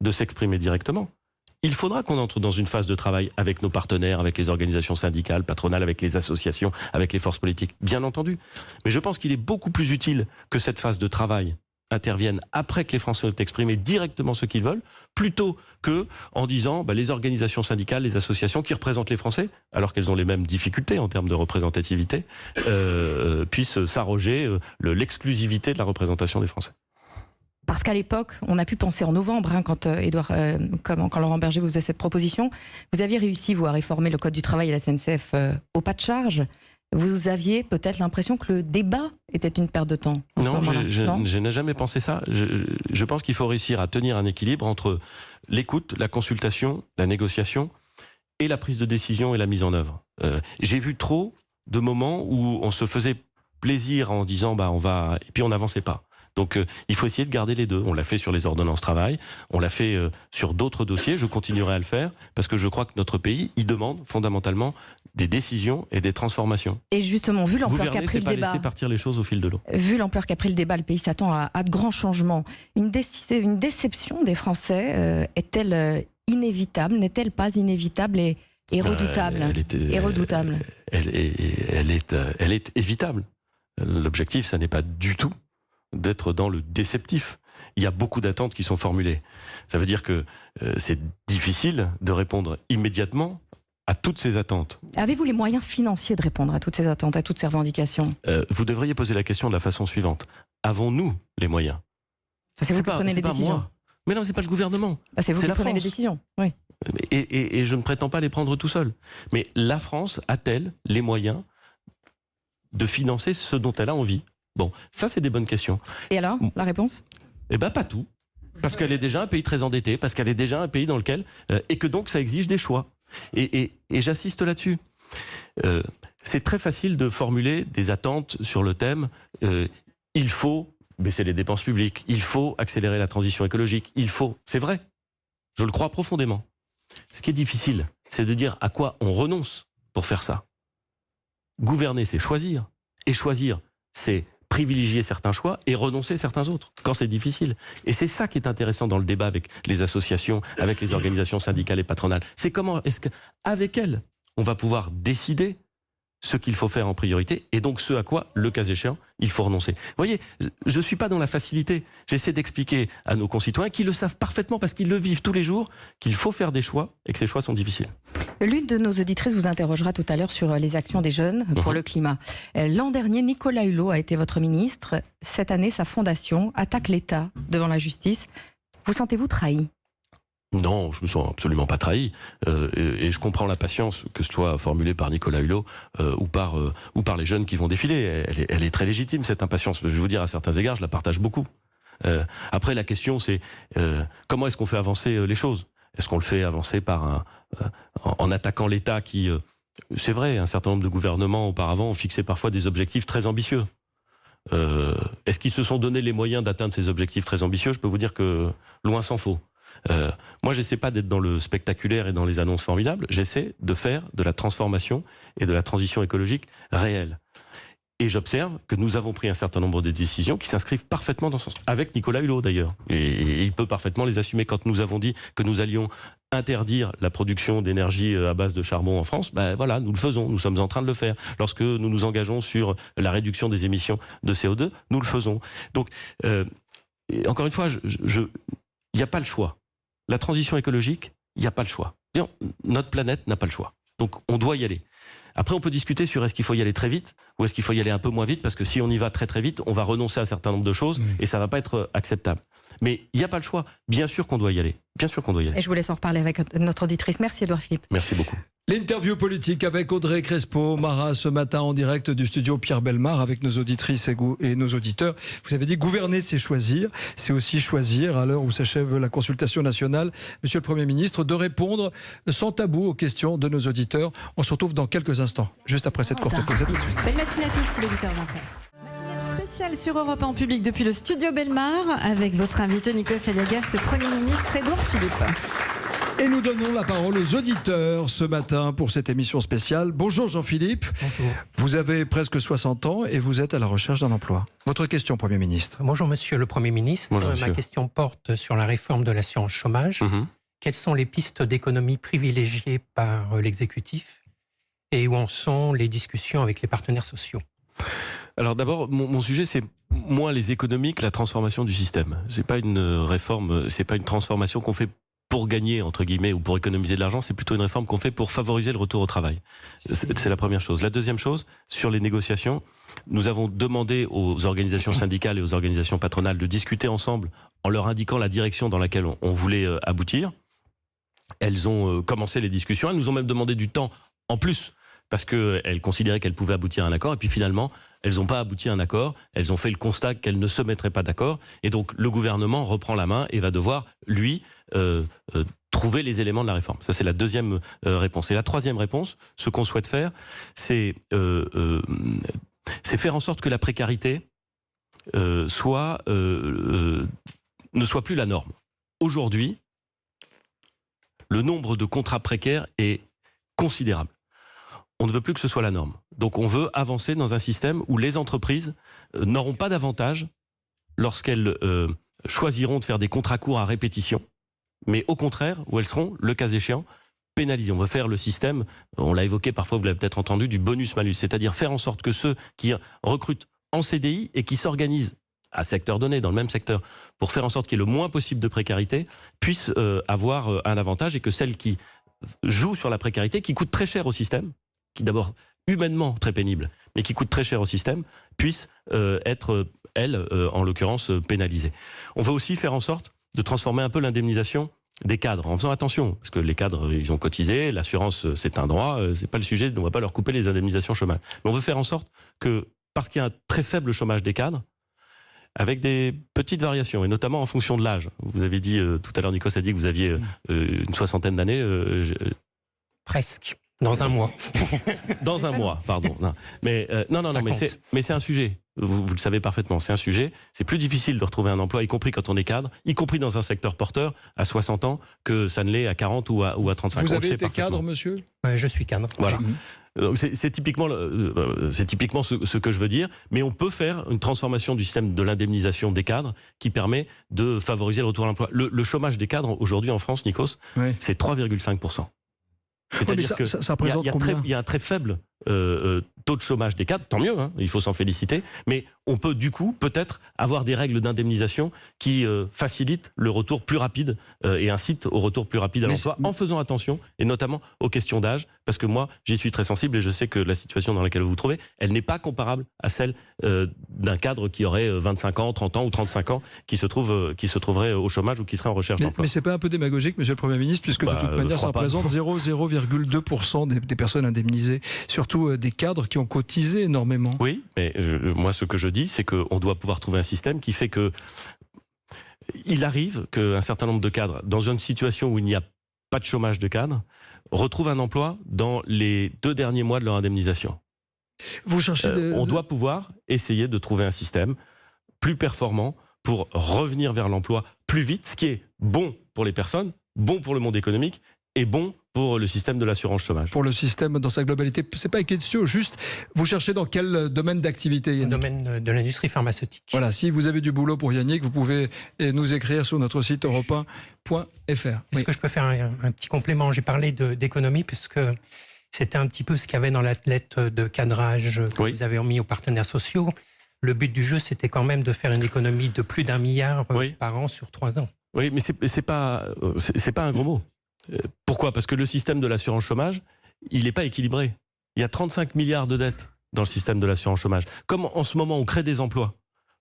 de s'exprimer directement. Il faudra qu'on entre dans une phase de travail avec nos partenaires, avec les organisations syndicales, patronales, avec les associations, avec les forces politiques, bien entendu. Mais je pense qu'il est beaucoup plus utile que cette phase de travail interviennent après que les Français ont exprimé directement ce qu'ils veulent, plutôt que en disant les organisations syndicales, les associations qui représentent les Français, alors qu'elles ont les mêmes difficultés en termes de représentativité, puissent s'arroger l'exclusivité de la représentation des Français. Parce qu'à l'époque, on a pu penser en novembre, quand quand Laurent Berger vous faisait cette proposition, vous aviez réussi, vous, à réformer le Code du travail et la SNCF au pas de charge. Vous aviez peut-être l'impression que le débat était une perte de temps en ce moment-là. Je n'ai jamais pensé ça. Je pense qu'il faut réussir à tenir un équilibre entre l'écoute, la consultation, la négociation et la prise de décision et la mise en œuvre. J'ai vu trop de moments où on se faisait plaisir en disant on va, et puis on n'avançait pas. Donc il faut essayer de garder les deux. On l'a fait sur les ordonnances travail, on l'a fait sur d'autres dossiers, je continuerai à le faire, parce que je crois que notre pays, il demande fondamentalement des décisions et des transformations. Et justement, vu l'ampleur qu'a pris le débat... Gouverner, c'est pas laisser partir les choses au fil de l'eau. Vu l'ampleur qu'a pris le débat, le pays s'attend à de grands changements. Une déception des Français est-elle inévitable? N'est-elle pas inévitable et redoutable? Elle est évitable. L'objectif, ça n'est pas du tout d'être dans le déceptif. Il y a beaucoup d'attentes qui sont formulées. Ça veut dire que c'est difficile de répondre immédiatement à toutes ces attentes. Avez-vous les moyens financiers de répondre à toutes ces attentes, à toutes ces revendications? Vous devriez poser la question de la façon suivante. Avons-nous les moyens? C'est vous qui prenez les décisions. Moi. Mais non, c'est pas le gouvernement. C'est vous qui prenez les décisions. Oui. Et je ne prétends pas les prendre tout seul. Mais la France a-t-elle les moyens de financer ce dont elle a envie? Bon, ça c'est des bonnes questions. Et alors, la réponse? Pas tout. Parce qu'elle est déjà un pays très endetté, parce qu'elle est déjà un pays dans lequel... et que donc ça exige des choix. Et j'assiste là-dessus. C'est très facile de formuler des attentes sur le thème il faut baisser les dépenses publiques, il faut accélérer la transition écologique, il faut... C'est vrai, je le crois profondément. Ce qui est difficile, c'est de dire à quoi on renonce pour faire ça. Gouverner, c'est choisir. Et choisir, c'est privilégier certains choix et renoncer à certains autres, quand c'est difficile. Et c'est ça qui est intéressant dans le débat avec les associations, avec les organisations syndicales et patronales. C'est comment est-ce qu'avec elles, on va pouvoir décider ce qu'il faut faire en priorité et donc ce à quoi, le cas échéant, il faut renoncer. Vous voyez, je ne suis pas dans la facilité. J'essaie d'expliquer à nos concitoyens qui le savent parfaitement parce qu'ils le vivent tous les jours, qu'il faut faire des choix et que ces choix sont difficiles. L'une de nos auditrices vous interrogera tout à l'heure sur les actions des jeunes pour le climat. L'an dernier, Nicolas Hulot a été votre ministre. Cette année, sa fondation attaque l'État devant la justice. Vous sentez-vous trahi ? Non, je me sens absolument pas trahi. Et je comprends la patience, que ce soit formulée par Nicolas Hulot ou par les jeunes qui vont défiler. Elle est très légitime, cette impatience. Je vais vous dire, à certains égards, je la partage beaucoup. Après, la question, c'est comment est-ce qu'on fait avancer les choses ? Est-ce qu'on le fait avancer en attaquant l'État qui... c'est vrai, un certain nombre de gouvernements auparavant ont fixé parfois des objectifs très ambitieux. Est-ce qu'ils se sont donné les moyens d'atteindre ces objectifs très ambitieux ? Je peux vous dire que loin s'en faut. Moi, j'essaie pas d'être dans le spectaculaire et dans les annonces formidables. J'essaie de faire de la transformation et de la transition écologique réelle. Et j'observe que nous avons pris un certain nombre de décisions qui s'inscrivent parfaitement dans ce sens. Avec Nicolas Hulot, d'ailleurs. Et il peut parfaitement les assumer. Quand nous avons dit que nous allions interdire la production d'énergie à base de charbon en France, voilà, nous le faisons. Nous sommes en train de le faire. Lorsque nous nous engageons sur la réduction des émissions de CO2, nous le faisons. Donc, encore une fois, il n'y a pas le choix. La transition écologique, il n'y a pas le choix. Notre planète n'a pas le choix. Donc, on doit y aller. Après, on peut discuter sur est-ce qu'il faut y aller très vite ou est-ce qu'il faut y aller un peu moins vite, parce que si on y va très très vite, on va renoncer à un certain nombre de choses et ça ne va pas être acceptable. Mais il n'y a pas le choix. Bien sûr qu'on doit y aller. Bien sûr qu'on doit y aller. Et je vous laisse en reparler avec notre auditrice. Merci Édouard Philippe. Merci beaucoup. L'interview politique avec Audrey Crespo-Mara ce matin en direct du studio Pierre Bellemare avec nos auditrices et nos auditeurs. Vous avez dit gouverner, c'est choisir. C'est aussi choisir, à l'heure où s'achève la consultation nationale, Monsieur le Premier ministre, de répondre sans tabou aux questions de nos auditeurs. On se retrouve dans quelques instants, juste après cette courte pause. À tout de suite. Belle matinée à tous, c'est l'auditeur d'Enfer. Spécial sur Europe 1 en public depuis le studio Bellemare avec votre invité Nikos Aliagas, le Premier ministre Édouard Philippe. Et nous donnons la parole aux auditeurs ce matin pour cette émission spéciale. Bonjour Jean-Philippe. Bonjour. Vous avez presque 60 ans et vous êtes à la recherche d'un emploi. Votre question, Premier ministre. Bonjour Monsieur le Premier ministre. Bonjour, monsieur. Ma question porte sur la réforme de l'assurance chômage. Quelles sont les pistes d'économie privilégiées par l'exécutif et où en sont les discussions avec les partenaires sociaux ? Alors d'abord, mon sujet, c'est moins les économies que la transformation du système. C'est pas une réforme, c'est pas une transformation qu'on fait pour gagner, entre guillemets, ou pour économiser de l'argent, c'est plutôt une réforme qu'on fait pour favoriser le retour au travail. C'est la première chose. La deuxième chose, sur les négociations, nous avons demandé aux organisations syndicales et aux organisations patronales de discuter ensemble en leur indiquant la direction dans laquelle on voulait aboutir. Elles ont commencé les discussions, elles nous ont même demandé du temps en plus, parce qu'elles considéraient qu'elles pouvaient aboutir à un accord, et puis finalement, elles n'ont pas abouti à un accord, elles ont fait le constat qu'elles ne se mettraient pas d'accord, et donc le gouvernement reprend la main et va devoir, lui, trouver les éléments de la réforme. Ça, c'est la deuxième réponse. Et la troisième réponse, ce qu'on souhaite faire, c'est faire en sorte que la précarité ne soit plus la norme. Aujourd'hui, le nombre de contrats précaires est considérable. On ne veut plus que ce soit la norme. Donc on veut avancer dans un système où les entreprises n'auront pas d'avantage lorsqu'elles choisiront de faire des contrats courts à répétition, mais au contraire, où elles seront, le cas échéant, pénalisées. On veut faire le système, on l'a évoqué parfois, vous l'avez peut-être entendu, du bonus-malus, c'est-à-dire faire en sorte que ceux qui recrutent en CDI et qui s'organisent à secteur donné, dans le même secteur, pour faire en sorte qu'il y ait le moins possible de précarité, puissent avoir un avantage, et que celles qui jouent sur la précarité, qui coûte très cher au système, qui d'abord humainement très pénible, mais qui coûte très cher au système, puissent être, elles, en l'occurrence, pénalisées. On veut aussi faire en sorte de transformer un peu l'indemnisation des cadres, en faisant attention, parce que les cadres, ils ont cotisé, l'assurance, c'est un droit, c'est pas le sujet, on ne va pas leur couper les indemnisations chômage. Mais on veut faire en sorte que, parce qu'il y a un très faible chômage des cadres, avec des petites variations, et notamment en fonction de l'âge. Vous avez dit, tout à l'heure, Nikos a dit que vous aviez une soixantaine d'années. Presque. Dans un mois. Dans un mois, pardon. Non. Mais mais c'est un sujet. Vous le savez parfaitement, c'est un sujet. C'est plus difficile de retrouver un emploi, y compris quand on est cadre, y compris dans un secteur porteur, à 60 ans, que ça ne l'est à 40 ou à 35 ans. Vous avez été cadre, monsieur ? Je suis cadre. Voilà. C'est typiquement ce que je veux dire, mais on peut faire une transformation du système de l'indemnisation des cadres qui permet de favoriser le retour à l'emploi. Le chômage des cadres aujourd'hui en France, Nikos, c'est 3,5%. C'est-à-dire qu'il y a un très faible taux de chômage des cadres, tant mieux, hein, il faut s'en féliciter, mais on peut du coup peut-être avoir des règles d'indemnisation qui facilitent le retour plus rapide et incitent au retour plus rapide à l'emploi, en faisant attention, et notamment aux questions d'âge, parce que moi j'y suis très sensible et je sais que la situation dans laquelle vous vous trouvez, elle n'est pas comparable à celle d'un cadre qui aurait 25 ans, 30 ans ou 35 ans, qui se trouverait au chômage ou qui serait en recherche d'emploi. Mais c'est pas un peu démagogique, monsieur le Premier ministre, puisque de toute manière ça représente 0,2% des personnes indemnisées, surtout des cadres qui ont cotisé énormément. Oui, mais moi ce que je dis, c'est qu'on doit pouvoir trouver un système qui fait que il arrive qu'un certain nombre de cadres, dans une situation où il n'y a pas de chômage de cadres, retrouvent un emploi dans les 2 derniers mois de leur indemnisation. Vous cherchez on doit pouvoir essayer de trouver un système plus performant pour revenir vers l'emploi plus vite, ce qui est bon pour les personnes, bon pour le monde économique et bon pour le système de l'assurance chômage. Pour le système dans sa globalité, c'est pas une question, juste, vous cherchez dans quel domaine d'activité, Yannick ? Le domaine de l'industrie pharmaceutique. Voilà, si vous avez du boulot pour Yannick, vous pouvez nous écrire sur notre site europe1.fr. Est-ce que je peux faire un petit complément ? J'ai parlé d'économie, puisque c'était un petit peu ce qu'il y avait dans la lettre de cadrage que vous avez remis aux partenaires sociaux. Le but du jeu, c'était quand même de faire une économie de plus d'1 milliard par an sur 3 ans. Oui, mais c'est pas un gros mot. Pourquoi ? Parce que le système de l'assurance chômage, il n'est pas équilibré. Il y a 35 milliards de dettes dans le système de l'assurance chômage. Comme en ce moment on crée des emplois,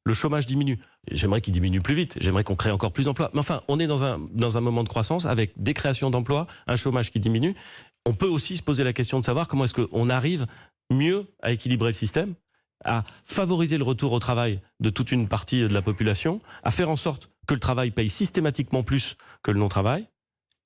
le chômage diminue. J'aimerais qu'il diminue plus vite, j'aimerais qu'on crée encore plus d'emplois. Mais enfin, on est dans un moment de croissance avec des créations d'emplois, un chômage qui diminue. On peut aussi se poser la question de savoir comment est-ce qu'on arrive mieux à équilibrer le système, à favoriser le retour au travail de toute une partie de la population, à faire en sorte que le travail paye systématiquement plus que le non-travail,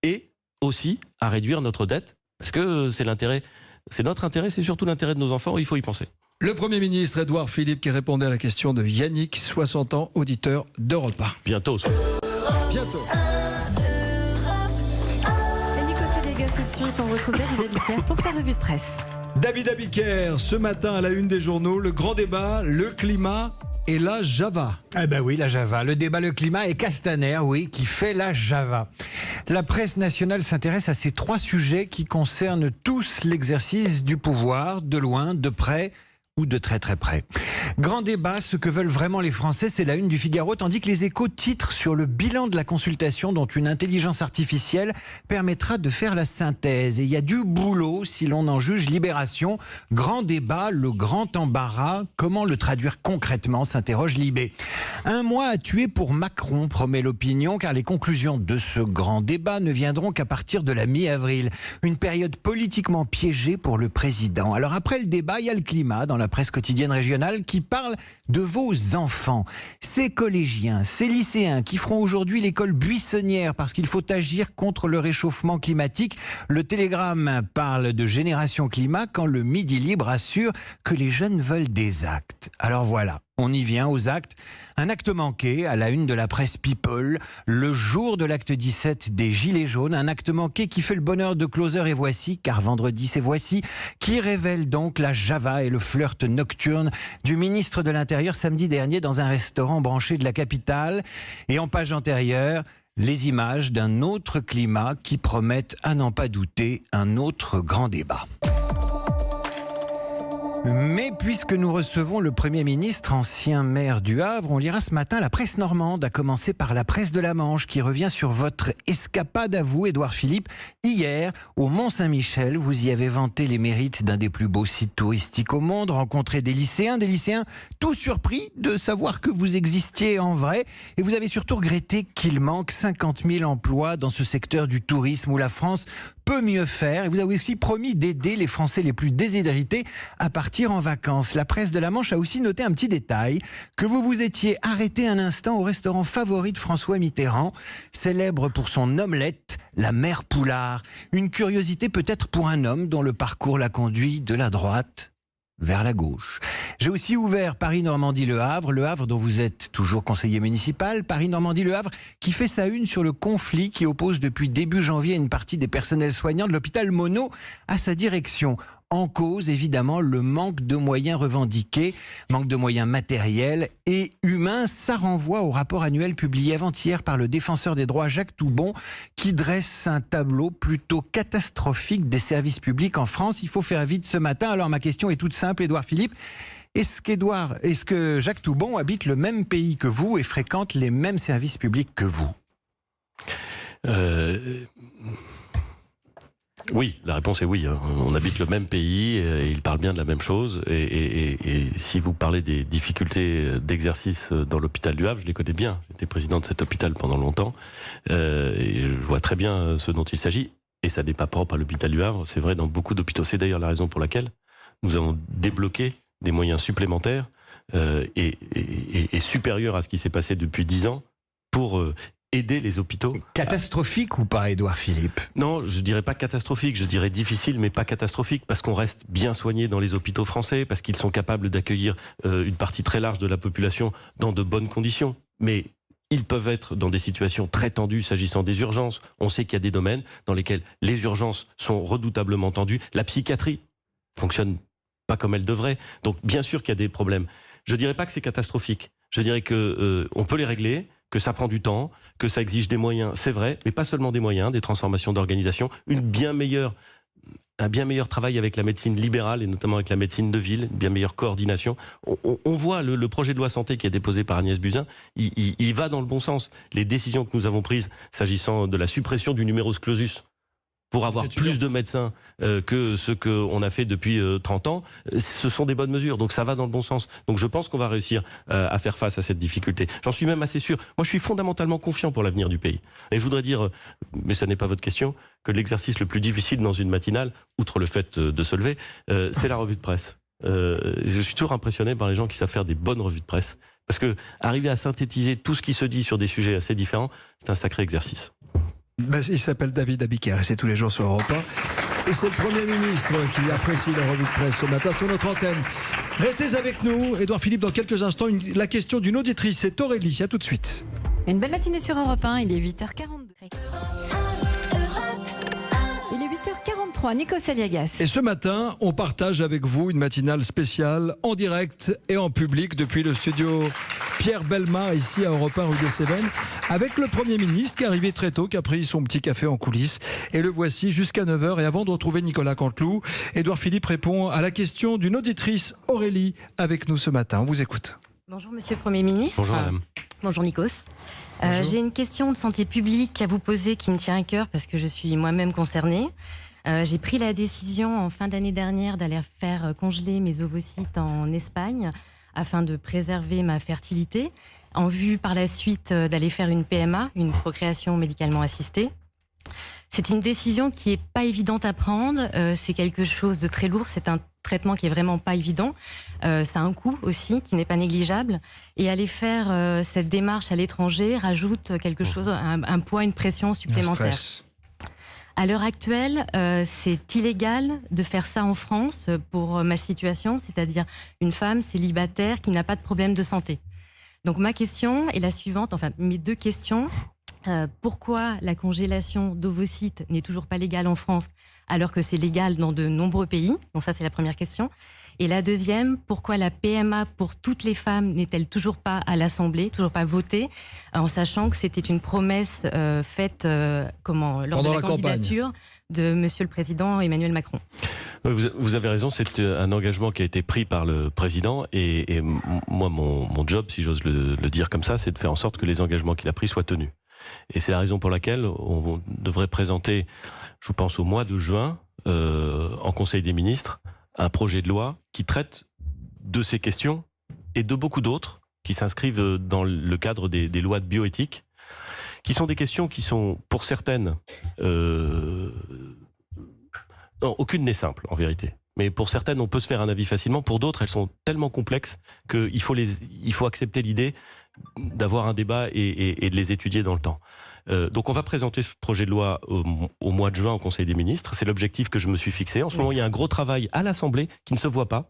et aussi à réduire notre dette, parce que c'est notre intérêt, c'est surtout l'intérêt de nos enfants, il faut y penser. Le Premier ministre Édouard Philippe qui répondait à la question de Yannick, 60 ans, auditeur d'Europe 1. Bientôt. Bientôt. Et Nikos Aliagas, tout de suite, on retrouve David Abiker pour sa revue de presse. David Abiker, ce matin à la une des journaux, le grand débat, le climat et la Java. Eh ben oui, la Java. Le débat, le climat et Castaner, oui, qui fait la Java. La presse nationale s'intéresse à ces 3 sujets qui concernent tous l'exercice du pouvoir, de loin, de près ou de très très près. Grand débat, ce que veulent vraiment les Français, c'est la une du Figaro, tandis que les Échos titrent sur le bilan de la consultation dont une intelligence artificielle permettra de faire la synthèse. Et il y a du boulot si l'on en juge Libération. Grand débat, le grand embarras. Comment le traduire concrètement, s'interroge Libé. Un mois à tuer pour Macron, promet l'opinion, car les conclusions de ce grand débat ne viendront qu'à partir de la mi-avril. Une période politiquement piégée pour le président. Alors après le débat, il y a le climat dans la presse quotidienne régionale qui parle de vos enfants. Ces collégiens, ces lycéens qui feront aujourd'hui l'école buissonnière parce qu'il faut agir contre le réchauffement climatique. Le Télégramme parle de génération climat quand le Midi Libre assure que les jeunes veulent des actes. Alors voilà. On y vient aux actes. Un acte manqué à la une de la presse People, le jour de l'acte 17 des Gilets jaunes. Un acte manqué qui fait le bonheur de Closer et Voici, car vendredi c'est Voici, qui révèle donc la java et le flirt nocturne du ministre de l'Intérieur samedi dernier dans un restaurant branché de la capitale. Et en page antérieure, les images d'un autre climat qui promettent, à n'en pas douter, un autre grand débat. Mais puisque nous recevons le Premier ministre, ancien maire du Havre, on lira ce matin la presse normande, à commencer par la presse de la Manche, qui revient sur votre escapade à vous, Édouard Philippe. Hier, au Mont-Saint-Michel, vous y avez vanté les mérites d'un des plus beaux sites touristiques au monde, rencontré des lycéens tout surpris de savoir que vous existiez en vrai. Et vous avez surtout regretté qu'il manque 50 000 emplois dans ce secteur du tourisme où la France peut mieux faire. Et vous avez aussi promis d'aider les Français les plus déshérités à partir en vacances. La presse de la Manche a aussi noté un petit détail, que vous vous étiez arrêté un instant au restaurant favori de François Mitterrand, célèbre pour son omelette, la mère Poulard. Une curiosité peut-être pour un homme dont le parcours l'a conduit de la droite vers la gauche. J'ai aussi ouvert Paris-Normandie-Le Havre dont vous êtes toujours conseiller municipal, Paris-Normandie-Le Havre qui fait sa une sur le conflit qui oppose depuis début janvier une partie des personnels soignants de l'hôpital Monod à sa direction. En cause, évidemment, le manque de moyens revendiqués, manque de moyens matériels et humains. Ça renvoie au rapport annuel publié avant-hier par le défenseur des droits Jacques Toubon, qui dresse un tableau plutôt catastrophique des services publics en France. Il faut faire vite ce matin. Alors ma question est toute simple, Édouard Philippe. Est-ce que Jacques Toubon habite le même pays que vous et fréquente les mêmes services publics que vous ? Oui, la réponse est oui. On habite le même pays et il parle bien de la même chose. Et si vous parlez des difficultés d'exercice dans l'hôpital du Havre, je les connais bien. J'étais président de cet hôpital pendant longtemps. Et je vois très bien ce dont il s'agit. Et ça n'est pas propre à l'hôpital du Havre. C'est vrai dans beaucoup d'hôpitaux. C'est d'ailleurs la raison pour laquelle nous avons débloqué des moyens supplémentaires et supérieurs à ce qui s'est passé depuis 10 ans pour aider les hôpitaux. Catastrophique ou pas, Édouard Philippe ? Non, je dirais pas catastrophique, je dirais difficile, mais pas catastrophique, parce qu'on reste bien soigné dans les hôpitaux français, parce qu'ils sont capables d'accueillir une partie très large de la population dans de bonnes conditions. Mais ils peuvent être dans des situations très tendues s'agissant des urgences. On sait qu'il y a des domaines dans lesquels les urgences sont redoutablement tendues. La psychiatrie fonctionne pas comme elle devrait. Donc bien sûr qu'il y a des problèmes. Je dirais pas que c'est catastrophique. Je dirais que on peut les régler, que ça prend du temps, que ça exige des moyens, c'est vrai, mais pas seulement des moyens, des transformations d'organisation, un bien meilleur travail avec la médecine libérale et notamment avec la médecine de ville, une bien meilleure coordination. On voit le projet de loi santé qui est déposé par Agnès Buzyn, il va dans le bon sens. Les décisions que nous avons prises s'agissant de la suppression du numerus clausus pour avoir plus de médecins que ce qu'on a fait depuis 30 ans, ce sont des bonnes mesures. Donc ça va dans le bon sens. Donc je pense qu'on va réussir à faire face à cette difficulté. J'en suis même assez sûr. Moi, je suis fondamentalement confiant pour l'avenir du pays. Et je voudrais dire, mais ça n'est pas votre question, que l'exercice le plus difficile dans une matinale, outre le fait de se lever, c'est la revue de presse. Je suis toujours impressionné par les gens qui savent faire des bonnes revues de presse. Parce que arriver à synthétiser tout ce qui se dit sur des sujets assez différents, c'est un sacré exercice. Il s'appelle David Abiker et c'est tous les jours sur Europe 1. Et c'est le Premier ministre qui apprécie la revue de presse ce matin sur notre antenne. Restez avec nous, Édouard Philippe, dans quelques instants. La question d'une auditrice, c'est Aurélie. À tout de suite. Une belle matinée sur Europe 1, il est 8h42. Il est 8h43, Nikos Aliagas. Et ce matin, on partage avec vous une matinale spéciale en direct et en public depuis le studio Pierre Bellemare, ici à Europe 1 rue des Cévennes, avec le Premier ministre qui est arrivé très tôt, qui a pris son petit café en coulisses. Et le voici jusqu'à 9h. Et avant de retrouver Nicolas Canteloup, Édouard Philippe répond à la question d'une auditrice, Aurélie, avec nous ce matin. On vous écoute. Bonjour Monsieur le Premier ministre. Bonjour madame. Bonjour Nikos. J'ai une question de santé publique à vous poser qui me tient à cœur parce que je suis moi-même concernée. J'ai pris la décision en fin d'année dernière d'aller faire congeler mes ovocytes en Espagne afin de préserver ma fertilité, en vue par la suite d'aller faire une PMA, une procréation médicalement assistée. C'est une décision qui n'est pas évidente à prendre, c'est quelque chose de très lourd, c'est un traitement qui est vraiment pas évident, ça a un coût aussi qui n'est pas négligeable, et aller faire cette démarche à l'étranger rajoute quelque chose, un poids, une pression supplémentaire. À l'heure actuelle, c'est illégal de faire ça en France pour ma situation, c'est-à-dire une femme célibataire qui n'a pas de problème de santé. Donc ma question est la suivante, enfin mes deux questions. Pourquoi la congélation d'ovocytes n'est toujours pas légale en France alors que c'est légal dans de nombreux pays? Donc ça, c'est la première question. Et la deuxième, pourquoi la PMA pour toutes les femmes n'est-elle toujours pas à l'Assemblée, toujours pas votée, en sachant que c'était une promesse faite lors de la candidature de Monsieur le Président Emmanuel Macron? Vous avez raison, c'est un engagement qui a été pris par le Président et moi, mon job, si j'ose le dire comme ça, c'est de faire en sorte que les engagements qu'il a pris soient tenus. Et c'est la raison pour laquelle on devrait présenter, je pense au mois de juin, en Conseil des ministres, un projet de loi qui traite de ces questions et de beaucoup d'autres qui s'inscrivent dans le cadre des lois de bioéthique, qui sont des questions qui sont, pour certaines, non, aucune n'est simple en vérité. Mais pour certaines, on peut se faire un avis facilement. Pour d'autres, elles sont tellement complexes qu'il faut accepter l'idée d'avoir un débat et de les étudier dans le temps. Donc on va présenter ce projet de loi au mois de juin au Conseil des ministres. C'est l'objectif que je me suis fixé. En ce moment, il y a un gros travail à l'Assemblée qui ne se voit pas,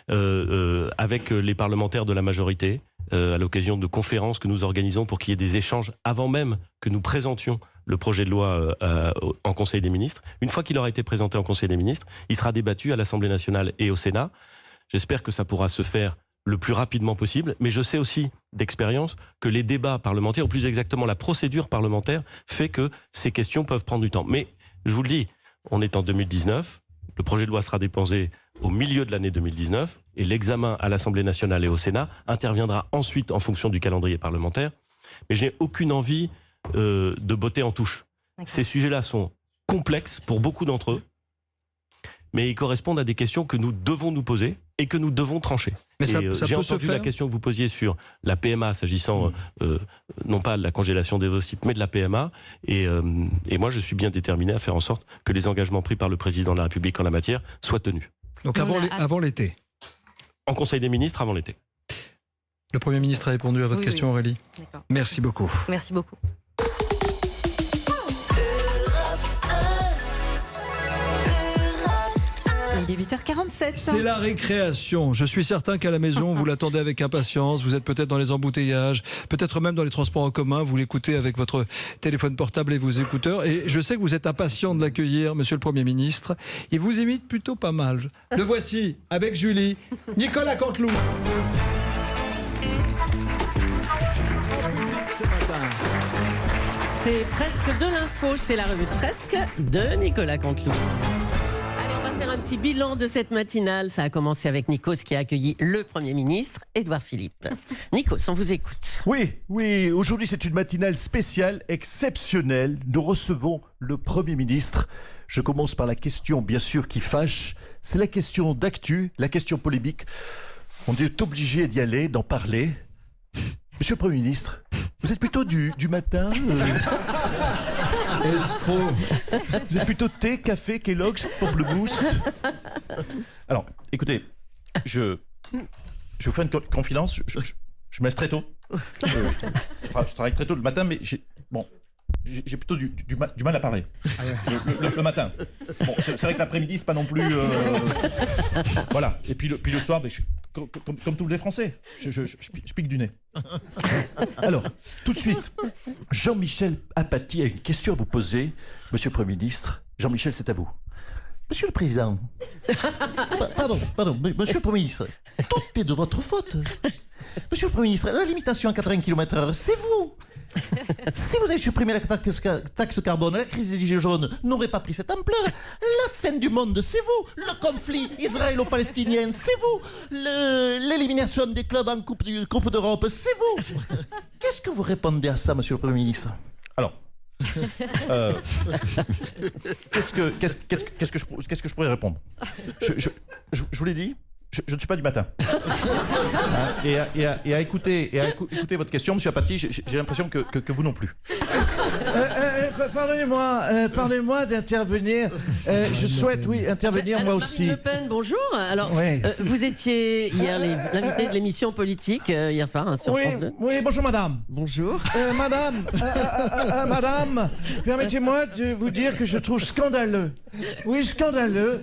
avec les parlementaires de la majorité, à l'occasion de conférences que nous organisons pour qu'il y ait des échanges avant même que nous présentions le projet de loi en Conseil des ministres. Une fois qu'il aura été présenté en Conseil des ministres, il sera débattu à l'Assemblée nationale et au Sénat. J'espère que ça pourra se faire le plus rapidement possible, mais je sais aussi d'expérience que les débats parlementaires, ou plus exactement la procédure parlementaire, fait que ces questions peuvent prendre du temps. Mais je vous le dis, on est en 2019, le projet de loi sera déposé au milieu de l'année 2019, et l'examen à l'Assemblée nationale et au Sénat interviendra ensuite en fonction du calendrier parlementaire. Mais je n'ai aucune envie de botter en touche. Ces sujets-là sont complexes pour beaucoup d'entre eux, mais ils correspondent à des questions que nous devons nous poser et que nous devons trancher. Mais ça j'ai peut se entendu faire. la question que vous posiez sur la PMA, s'agissant non pas de la congélation des ovocytes, mais de la PMA. Et moi, je suis bien déterminé à faire en sorte que les engagements pris par le Président de la République en la matière soient tenus. Donc avant l'été. En Conseil des ministres, avant l'été. Le Premier ministre a répondu à votre question, Aurélie. D'accord. Merci beaucoup. Merci beaucoup. Il est 8h47. C'est la récréation. Je suis certain qu'à la maison, vous l'attendez avec impatience. Vous êtes peut-être dans les embouteillages, peut-être même dans les transports en commun. Vous l'écoutez avec votre téléphone portable et vos écouteurs. Et je sais que vous êtes impatient de l'accueillir, Monsieur le Premier ministre. Il vous imite plutôt pas mal. Le voici, avec Julie, Nicolas Canteloup. C'est presque de l'info, c'est la revue de presque de Nicolas Canteloup. Allez, on va faire un petit bilan de cette matinale. Ça a commencé avec Nikos qui a accueilli le Premier ministre, Édouard Philippe. Nikos, on vous écoute. Oui, aujourd'hui c'est une matinale spéciale, exceptionnelle. Nous recevons le Premier ministre. Je commence par la question, bien sûr, qui fâche. C'est la question d'actu, la question polémique. On est obligé d'y aller, d'en parler. Monsieur le Premier ministre, vous êtes plutôt du matin Escroc. Vous êtes plutôt thé, café, Kellogg's, pamplemousse? Alors, écoutez, je vous fais une confidence. Je me lève très tôt. Je travaille très tôt le matin, mais j'ai plutôt du mal à parler le matin. Bon, c'est vrai que l'après-midi, c'est pas non plus... Voilà. Et puis le soir, je suis comme tous les Français. Je pique du nez. Alors, tout de suite, Jean-Michel Apathy a une question à vous poser. Monsieur le Premier ministre, Jean-Michel, c'est à vous. Monsieur le Président. Pardon, Monsieur le Premier ministre. Tout est de votre faute. Monsieur le Premier ministre, la limitation à 80 km/h, c'est vous. Si vous avez supprimé la taxe carbone, la crise des gilets jaunes n'aurait pas pris cette ampleur. La fin du monde, c'est vous. Le conflit israélo-palestinien, c'est vous. L'élimination des clubs en Coupe d'Europe, c'est vous. Qu'est-ce que vous répondez à ça, Monsieur le Premier ministre? Alors, qu'est-ce que je pourrais répondre? Je vous l'ai dit, je ne suis pas du matin. Et à écouter votre question, Monsieur Apathy, j'ai l'impression que vous non plus. Pardonnez-moi d'intervenir. Je souhaite, intervenir moi aussi. Marine Le Pen, bonjour. Alors, vous étiez hier l'invité de l'émission politique hier soir sur France 2. Oui, bonjour madame. Bonjour. Madame, permettez-moi de vous dire que je trouve scandaleux. Oui, scandaleux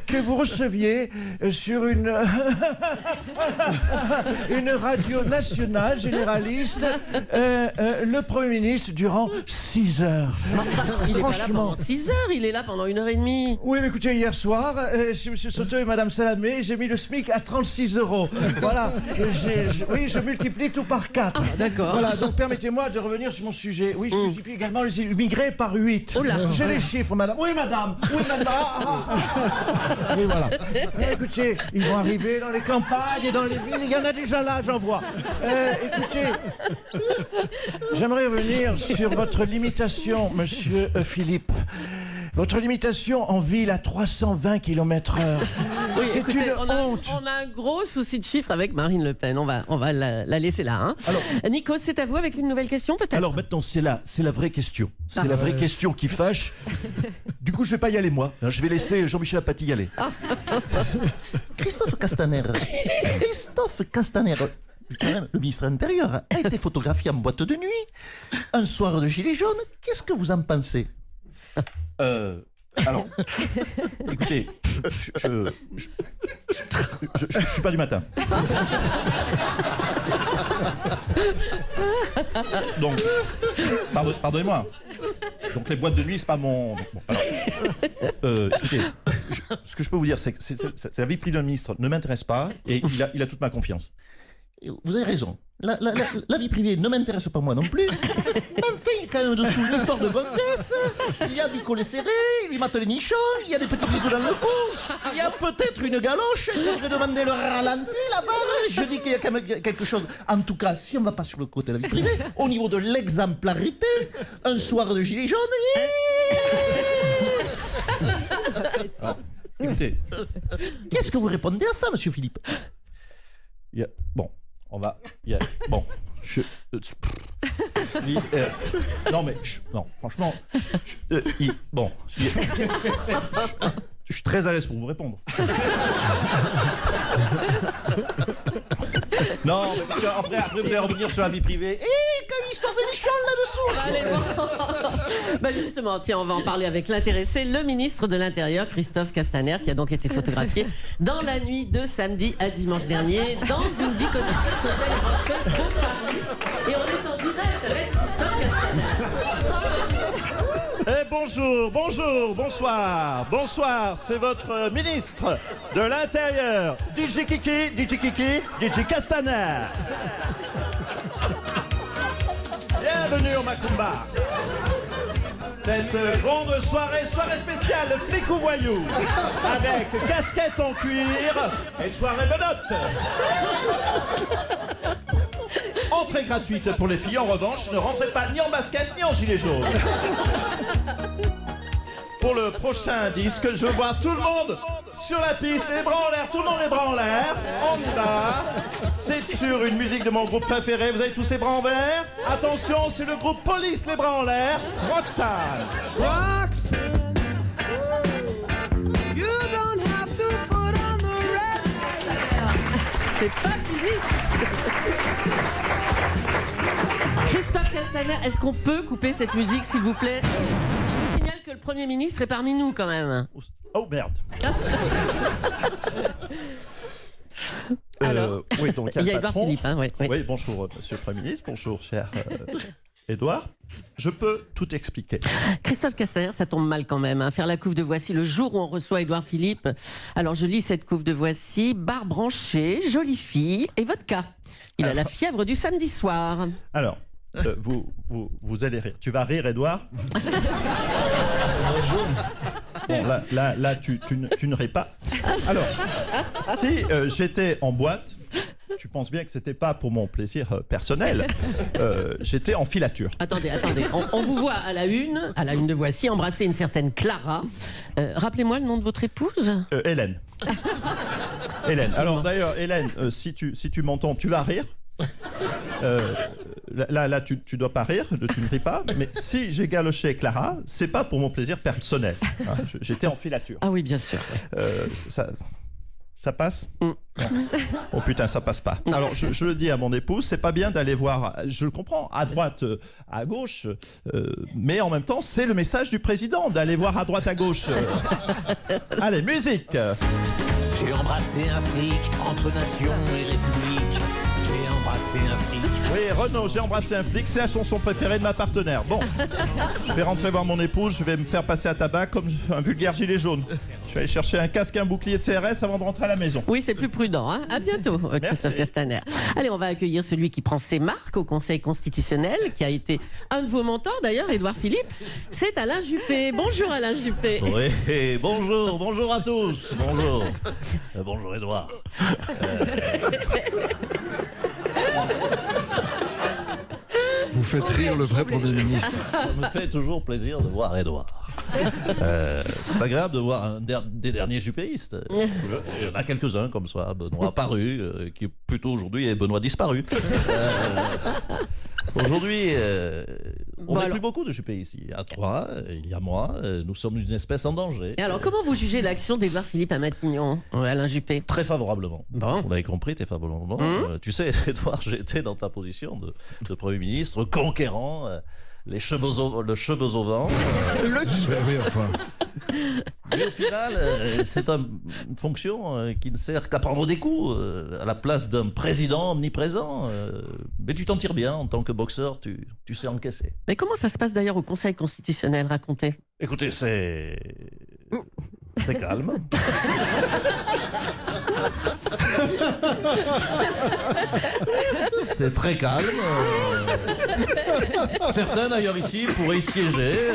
que vous receviez sur une radio nationale généraliste le Premier ministre durant 6 heures. Il n'est pas là pendant 6 heures, il est là pendant 1h30. Oui, mais écoutez, hier soir, chez M. Soto et Mme Salamé, j'ai mis le SMIC à 36 €. Voilà. Je multiplie tout par 4. D'accord. Voilà, donc permettez-moi de revenir sur mon sujet. Oui, je multiplie également les immigrés par 8. J'ai les chiffres, madame. Oui, madame. Oui, voilà. Écoutez, ils vont arriver dans les campagnes et dans les villes. Il y en a déjà là, j'en vois. Écoutez, j'aimerais revenir sur votre limitation, monsieur Philippe. Votre limitation en ville à 320 km/h. Oui, c'est écoutez, une honte. On a un gros souci de chiffres avec Marine Le Pen. On va la laisser là. Hein. Alors, Nico, c'est à vous avec une nouvelle question peut-être? Alors maintenant, c'est la vraie question. C'est la vraie question qui fâche. Du coup, je vais pas y aller moi. Je vais laisser Jean-Michel Apathy y aller. Christophe Castaner, quand même, le ministre de l'Intérieur, a été photographié en boîte de nuit un soir de gilets jaunes. Qu'est-ce que vous en pensez? Alors, écoutez, je suis pas du matin. Donc, pardonnez-moi. Donc les boîtes de nuit, c'est pas mon... Bon, alors, écoutez, ce que je peux vous dire, c'est que la vie privée d'un ministre ne m'intéresse pas et il a toute ma confiance. Vous avez raison. La vie privée ne m'intéresse pas moi non plus. Mais enfin, il y a quand même dessous une histoire de gonzesse. Il y a du collet serré, il lui mate les nichons, il y a des petits bisous dans le cou. Il y a peut-être une galoche. Il faudrait demander le ralenti là-bas. Je dis qu'il y a quand même quelque chose. En tout cas, si on ne va pas sur le côté de la vie privée, au niveau de l'exemplarité, un soir de gilets jaunes. Alors, écoutez, qu'est-ce que vous répondez à ça, monsieur Philippe? Bon. On va. Bon. Non, mais. Non, franchement. Bon. Je suis très à l'aise pour vous répondre. Non, mais parce qu'après vous allez revenir sur la vie privée. Comme histoire de nichon là-dessous. Allez, bon. Bah justement, tiens, on va en parler avec l'intéressé, le ministre de l'Intérieur, Christophe Castaner, qui a donc été photographié dans la nuit de samedi à dimanche dernier, dans une dicothèque de Paris. Et on est en direct avec Christophe Castaner. Bonsoir, c'est votre ministre de l'Intérieur, DJ Kiki Castaner. Bienvenue au Macumba. Cette grande soirée spéciale flic ou voyou, avec casquette en cuir et soirée menottes. Entrée gratuite pour les filles, en revanche, ne rentrez pas ni en basket ni en gilet jaune. Pour le prochain disque, je veux voir tout le monde sur la piste, les bras en l'air, tout le monde les bras en l'air. On y va. C'est sur une musique de mon groupe préféré. Vous avez tous les bras en l'air. Attention, c'est le groupe Police, les bras en l'air. Roxane. C'est pas fini. Christophe Castaner, est-ce qu'on peut couper cette musique, s'il vous plaît? Je vous signale que le Premier ministre est parmi nous, quand même. Oh, merde. Alors, oui, donc, il y a Édouard Philippe. Hein, oui. Oui, bonjour, monsieur le Premier ministre. Bonjour, cher Édouard. Je peux tout expliquer. Christophe Castaner, ça tombe mal quand même. Faire la couve de Voici le jour où on reçoit Édouard Philippe. Alors je lis cette couve de Voici. Bar branché, jolie fille et vodka. Il a la fièvre du samedi soir. Alors, vous allez rire. Tu vas rire, Édouard? Bon, là tu ne ris pas. Alors, si j'étais en boîte, tu penses bien que c'était pas pour mon plaisir personnel. J'étais en filature. Attendez. On vous voit à la une de Voici, embrasser une certaine Clara. Rappelez-moi le nom de votre épouse. Hélène. Hélène. Alors d'ailleurs, Hélène, si tu m'entends, tu vas rire. Là, tu dois pas rire, tu ne ris pas. Mais si j'ai galoché Clara, c'est pas pour mon plaisir personnel. Hein, j'étais en filature. Ah oui, bien sûr. Ça passe? Oh putain, ça passe pas. Alors je le dis à mon épouse, c'est pas bien d'aller voir, je le comprends, à droite, à gauche, mais en même temps, c'est le message du président d'aller voir à droite, à gauche. Allez, musique. J'ai embrassé un flic entre nation et république. J'ai embrassé un flic. Oui, Renaud, j'ai embrassé un flic, c'est la chanson préférée de ma partenaire. Bon, je vais rentrer voir mon épouse, je vais me faire passer à tabac comme un vulgaire gilet jaune. Je vais aller chercher un casque et un bouclier de CRS avant de rentrer à la maison. Oui, c'est plus prudent. Hein. À bientôt, Christophe Castaner. Allez, on va accueillir celui qui prend ses marques au Conseil constitutionnel, qui a été un de vos mentors d'ailleurs, Édouard Philippe. C'est Alain Juppé. Bonjour Alain Juppé. Oui, bonjour à tous. Bonjour. Bonjour Édouard. Vous faites rire le vrai Premier ministre. Ça me fait toujours plaisir de voir Édouard. C'est agréable de voir des derniers juppéistes. Il y en a quelques-uns comme ça. Benoît apparu, qui plutôt aujourd'hui est Benoît disparu. Aujourd'hui, on n'est plus beaucoup de juppés ici. Il y a 3, il y a moi. Nous sommes une espèce en danger. Et alors, comment vous jugez l'action d'Édouard Philippe à Matignon, Alain Juppé? Très favorablement. Bon. Vous l'avez compris, très favorablement. Tu sais, Édouard, j'étais dans ta position de Premier ministre, conquérant, les cheveux au vent. Oui, enfin. Mais au final, c'est une fonction qui ne sert qu'à prendre des coups à la place d'un président omniprésent. Mais tu t'en tires bien en tant que boxeur, tu sais encaisser. Mais comment ça se passe d'ailleurs au Conseil constitutionnel? Racontez. Écoutez, c'est calme. C'est très calme. Certains d'ailleurs ici pourraient y siéger.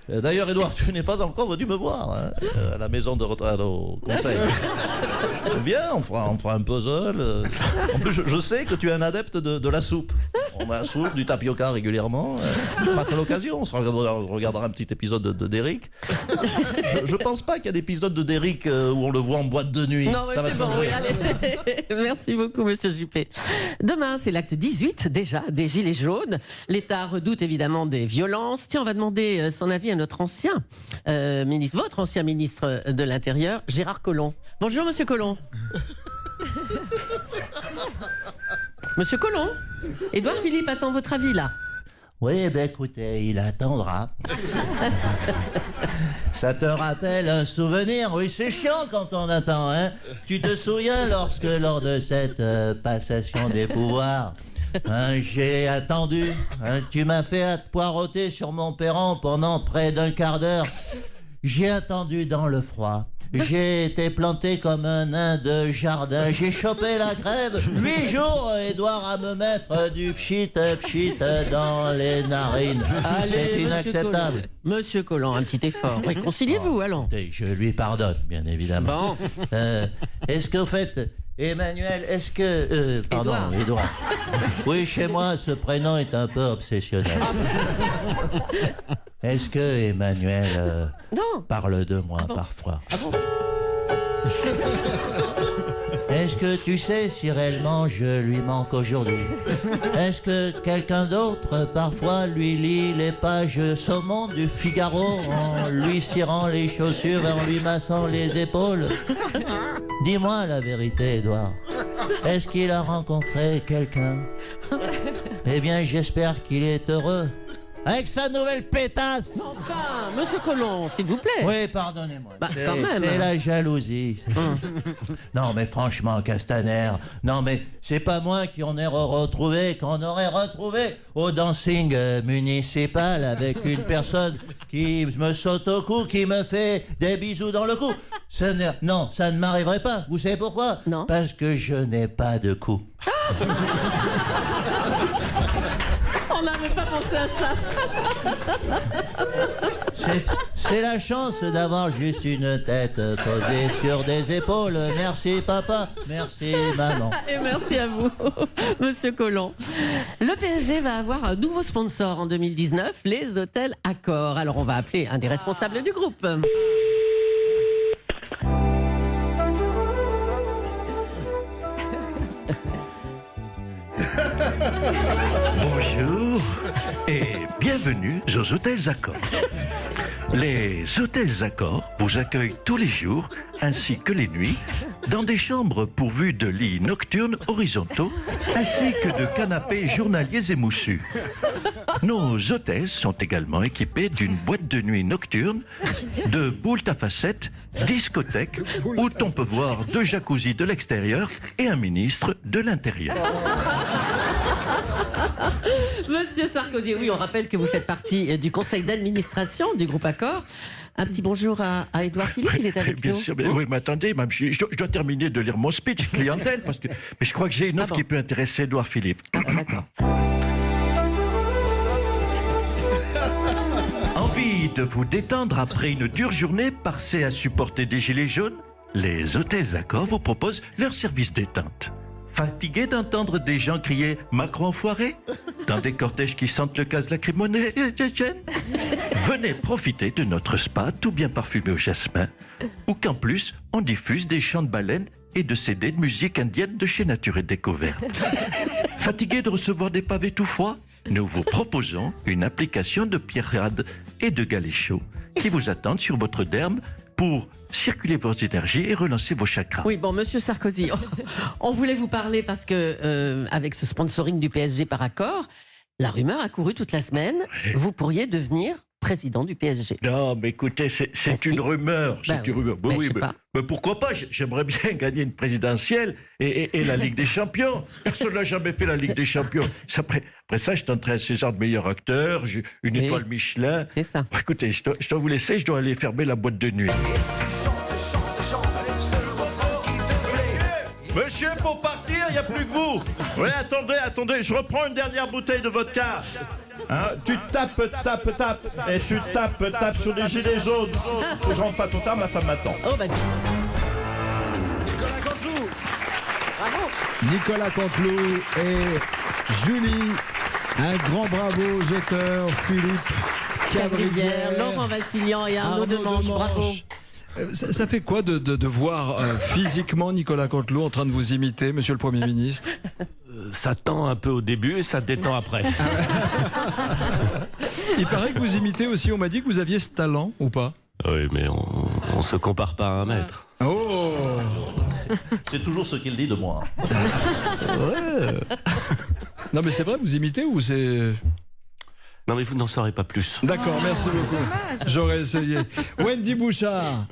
D'ailleurs, Édouard, tu n'es pas encore venu me voir à la maison de retraite au Conseil. Viens, on fera un puzzle. En plus, je sais que tu es un adepte de la soupe. On a la soupe, du tapioca régulièrement. Passe à l'occasion, on se regardera un petit épisode de Derrick. Je pense pas qu'il y a d'épisode de Derrick où on le voit en boîte de nuit. Non, mais c'est bon, oui, allez. Merci beaucoup, monsieur Juppé. Demain, c'est l'acte 18, déjà, des Gilets jaunes. L'État redoute évidemment des violences. Tiens, on va demander son avis à notre ancien ministre, votre ancien ministre de l'Intérieur, Gérard Collomb. Bonjour, monsieur Collomb. Monsieur Collomb, Édouard Philippe attend votre avis, là. Oui, ben écoutez, il attendra. Ça te rappelle un souvenir? Oui, c'est chiant quand on attend, hein. Tu te souviens lors de cette passation des pouvoirs, hein, j'ai attendu, hein, tu m'as fait poireauter sur mon perron pendant près d'un quart d'heure. J'ai attendu dans le froid. J'ai été planté comme un nain de jardin. J'ai chopé la crève. 8 jours, Édouard, à me mettre du pchit dans les narines. C'est inacceptable. Monsieur Collomb, un petit effort. Réconciliez-vous, allons. Je lui pardonne, bien évidemment. Bon. Est-ce que vous faites... Emmanuel, est-ce que... pardon, Édouard. Oui, chez moi, ce prénom est un peu obsessionnel. Est-ce que Emmanuel parle de moi parfois? Est-ce que tu sais si réellement je lui manque aujourd'hui? Est-ce que quelqu'un d'autre parfois lui lit les pages saumon du Figaro en lui cirant les chaussures et en lui massant les épaules? Dis-moi la vérité, Édouard. Est-ce qu'il a rencontré quelqu'un? Eh bien, j'espère qu'il est heureux. avec sa nouvelle pétasse. Enfin, monsieur Collomb, s'il vous plaît. Oui, pardonnez-moi. Bah, quand même. C'est la jalousie. Non, mais franchement, Castaner, non, mais c'est pas moi qui en ai retrouvé, qu'on aurait retrouvé au dancing municipal avec une personne qui me saute au cou, qui me fait des bisous dans le cou. Non, ça ne m'arriverait pas. Vous savez pourquoi? Non. Parce que je n'ai pas de cou. On n'avait pas pensé à ça. C'est la chance d'avoir juste une tête posée sur des épaules. Merci papa, merci maman. Et merci à vous, monsieur Collomb. Le PSG va avoir un nouveau sponsor en 2019, les hôtels Accor. Alors on va appeler un des responsables du groupe. Bonjour et bienvenue aux hôtels Accor. Les hôtels Accor vous accueillent tous les jours ainsi que les nuits dans des chambres pourvues de lits nocturnes horizontaux ainsi que de canapés journaliers et moussus. Nos hôtels sont également équipés d'une boîte de nuit nocturne, de boules à facettes, discothèque où on peut voir 2 jacuzzis de l'extérieur et un ministre de l'Intérieur. Monsieur Sarkozy, oui, on rappelle que vous faites partie du conseil d'administration du groupe Accor. Un petit bonjour à Édouard Philippe, il est avec bien nous. sûr, oui, mais attendez, je dois terminer de lire mon speech clientèle, parce que mais je crois que j'ai une offre qui peut intéresser Édouard Philippe. D'accord. Envie de vous détendre après une dure journée passée à supporter des gilets jaunes? Les hôtels Accor vous proposent leur service détente. Fatigué d'entendre des gens crier « Macron enfoiré » dans des cortèges qui sentent le gaz lacrymogène? Venez profiter de notre spa tout bien parfumé au jasmin, où qu'en plus on diffuse des chants de baleines et de CD de musique indienne de chez Nature et Découverte. Fatigué de recevoir des pavés tout froids? Nous vous proposons une application de pierrade et de galets chauds qui vous attendent sur votre derme pour circuler vos énergies et relancer vos chakras. Oui, bon, monsieur Sarkozy, on voulait vous parler parce que, avec ce sponsoring du PSG par Accor, la rumeur a couru toute la semaine. Vous pourriez devenir président du PSG. Non, mais écoutez, c'est une rumeur. C'est une rumeur. Oui, mais pourquoi pas? J'aimerais bien gagner une présidentielle et la Ligue des Champions. Personne n'a jamais fait la Ligue des Champions. Après ça, je tenterai un César de meilleur acteur, j'ai une étoile Michelin. C'est ça. Écoutez, je dois vous laisser, je dois aller fermer la boîte de nuit. Monsieur, pour partir, il n'y a plus que vous. Oui, attendez, je reprends une dernière bouteille de vodka. Hein, tu tapes et tu tapes sur les gilets jaunes. Je rentre pas trop tard, ma femme m'attend. Oh, bah... Nicolas Canteloup et Julie. Un grand bravo aux auteurs Philippe Cabrivière, Laurent Vassilian et Arnaud Demanche. Bravo. Ça fait quoi de voir physiquement Nicolas Canteloup en train de vous imiter, monsieur le Premier ministre? Ça tend un peu au début et ça détend après. Il paraît que vous imitez aussi, on m'a dit que vous aviez ce talent, ou pas? Oui, mais on se compare pas à un maître. Oh! C'est toujours ce qu'il dit de moi. Ouais. Non mais c'est vrai, vous imitez ou c'est... Non mais vous n'en saurez pas plus. D'accord, merci beaucoup. J'aurais essayé. Wendy Bouchard.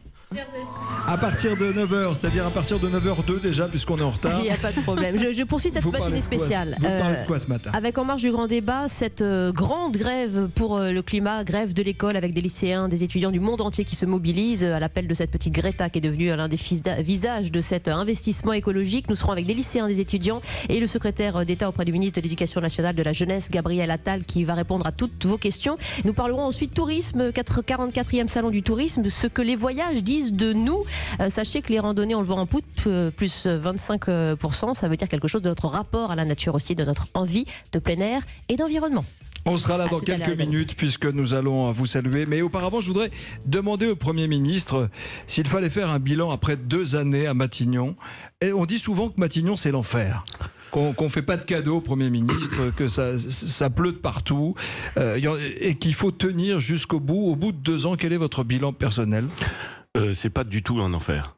À partir de 9h, c'est-à-dire à partir de 9h02 déjà, puisqu'on est en retard. Il n'y a pas de problème. Je poursuis cette matinée spéciale. Vous parlez de quoi ce matin? Avec En marge du grand débat, cette grande grève pour le climat, grève de l'école avec des lycéens, des étudiants du monde entier qui se mobilisent à l'appel de cette petite Greta qui est devenue l'un des visages de cet investissement écologique. Nous serons avec des lycéens, des étudiants et le secrétaire d'État auprès du ministre de l'Éducation nationale, de la jeunesse, Gabriel Attal, qui va répondre à toutes vos questions. Nous parlerons ensuite tourisme, 44e salon du tourisme, ce que les voyages disent de nous. Sachez que les randonnées, on le voit en poupe, plus 25%, ça veut dire quelque chose de notre rapport à la nature aussi, de notre envie de plein air et d'environnement. On sera là dans quelques minutes puisque nous allons vous saluer. Mais auparavant, je voudrais demander au Premier ministre s'il fallait faire un bilan après 2 années à Matignon. Et on dit souvent que Matignon, c'est l'enfer. Qu'on ne fait pas de cadeaux au Premier ministre, que ça pleut de partout et qu'il faut tenir jusqu'au bout. Au bout de 2 ans, quel est votre bilan personnel? C'est pas du tout un enfer.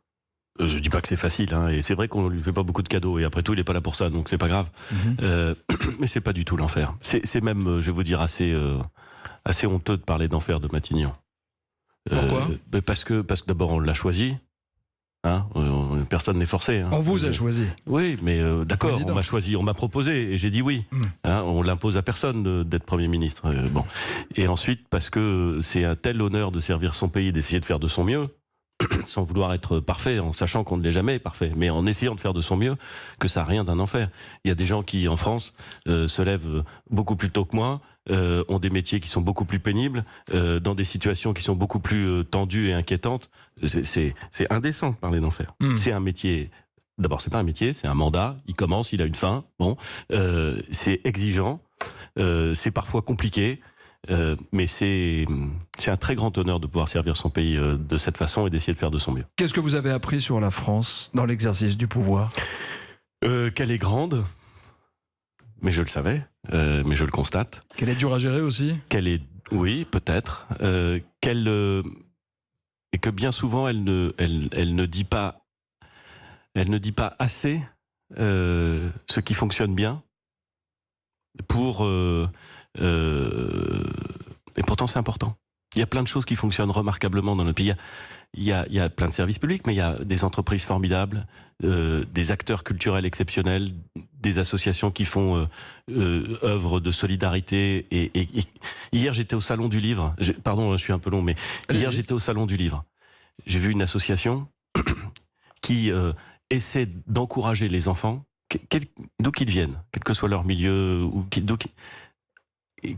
Je dis pas que c'est facile, hein, et c'est vrai qu'on lui fait pas beaucoup de cadeaux, et après tout, il est pas là pour ça, donc c'est pas grave. Mais c'est pas du tout l'enfer. C'est même, je vais vous dire, assez honteux de parler d'enfer de Matignon. Pourquoi ? Parce que d'abord, on l'a choisi. Hein, personne n'est forcé. Hein. On vous a choisi. Oui, mais d'accord, on m'a choisi, on m'a proposé et j'ai dit oui. Hein, on l'impose à personne d'être Premier ministre. Bon. Et ensuite, parce que c'est un tel honneur de servir son pays, d'essayer de faire de son mieux, sans vouloir être parfait, en sachant qu'on ne l'est jamais parfait, mais en essayant de faire de son mieux, que ça n'a rien d'un enfer. Il y a des gens qui, en France, se lèvent beaucoup plus tôt que moi, ont des métiers qui sont beaucoup plus pénibles, dans des situations qui sont beaucoup plus tendues et inquiétantes. C'est indécent de parler d'enfer. C'est un métier... D'abord, c'est pas un métier, c'est un mandat. Il commence, il a une fin. Bon, c'est exigeant, c'est parfois compliqué. Mais c'est un très grand honneur de pouvoir servir son pays de cette façon et d'essayer de faire de son mieux. Qu'est-ce que vous avez appris sur la France dans l'exercice du pouvoir ? Qu'elle est grande, mais je le savais, mais je le constate. Qu'elle est dure à gérer aussi ? Oui, peut-être. Et que bien souvent, elle ne dit pas assez ce qui fonctionne bien pour... et pourtant c'est important. Il y a plein de choses qui fonctionnent remarquablement dans notre pays. Il y a plein de services publics, mais il y a des entreprises formidables, des acteurs culturels exceptionnels, des associations qui font œuvre de solidarité. Et hier j'étais au Salon du Livre. Pardon, je suis un peu long, mais hier j'étais au Salon du Livre. J'ai vu une association qui essaie d'encourager les enfants, d'où qu'ils viennent, quel que soit leur milieu, ou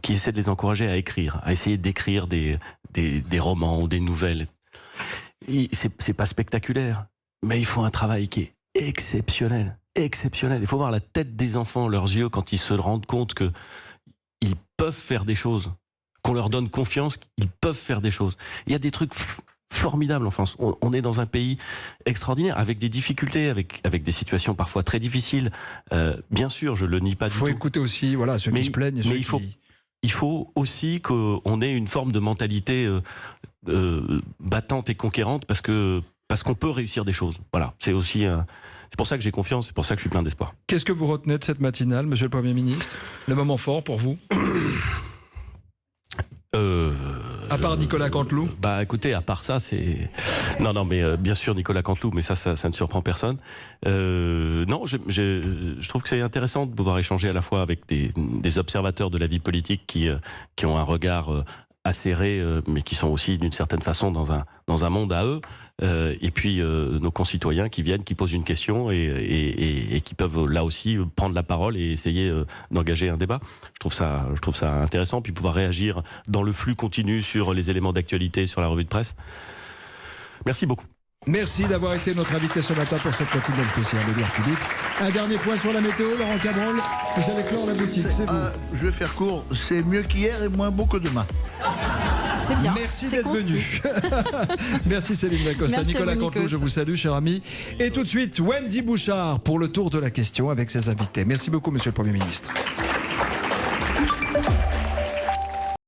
qui essaie de les encourager à écrire, à essayer d'écrire des romans ou des nouvelles. C'est pas spectaculaire, mais ils font un travail qui est exceptionnel. Exceptionnel. Il faut voir la tête des enfants, leurs yeux, quand ils se rendent compte qu'ils peuvent faire des choses, qu'on leur donne confiance, qu'ils peuvent faire des choses. Il y a des trucs formidables en France. On est dans un pays extraordinaire, avec des difficultés, avec des situations parfois très difficiles. Bien sûr, je le nie pas du tout. Il faut écouter aussi ceux qui se plaignent. Mais il faut aussi qu'on ait une forme de mentalité battante et conquérante parce qu'on peut réussir des choses. Voilà, c'est pour ça que j'ai confiance, c'est pour ça que je suis plein d'espoir. Qu'est-ce que vous retenez de cette matinale, Monsieur le Premier ministre ? Le moment fort pour vous ? À part Nicolas Canteloup ? Bah écoutez, à part ça, c'est... Non, mais bien sûr Nicolas Canteloup, mais ça ne surprend personne. Non, je trouve que c'est intéressant de pouvoir échanger à la fois avec des observateurs de la vie politique qui ont un regard acéré, mais qui sont aussi d'une certaine façon dans un monde à eux, et puis nos concitoyens qui viennent, qui posent une question et qui peuvent là aussi prendre la parole et essayer d'engager un débat. Je trouve ça intéressant, puis pouvoir réagir dans le flux continu sur les éléments d'actualité, sur la revue de presse. Merci beaucoup. Merci d'avoir été notre invité ce matin pour cette matinale spéciale, Édouard Philippe. Un dernier point sur la météo, Laurent Cabrol. Vous allez clore la boutique, c'est vous. Je vais faire court. C'est mieux qu'hier et moins beau que demain. C'est bien. Merci d'être venu. Merci Céline Lacoste. Nicolas Canteloup, je vous salue, cher ami. Et tout de suite, Wendy Bouchard pour le tour de la question avec ses invités. Merci beaucoup, Monsieur le Premier ministre.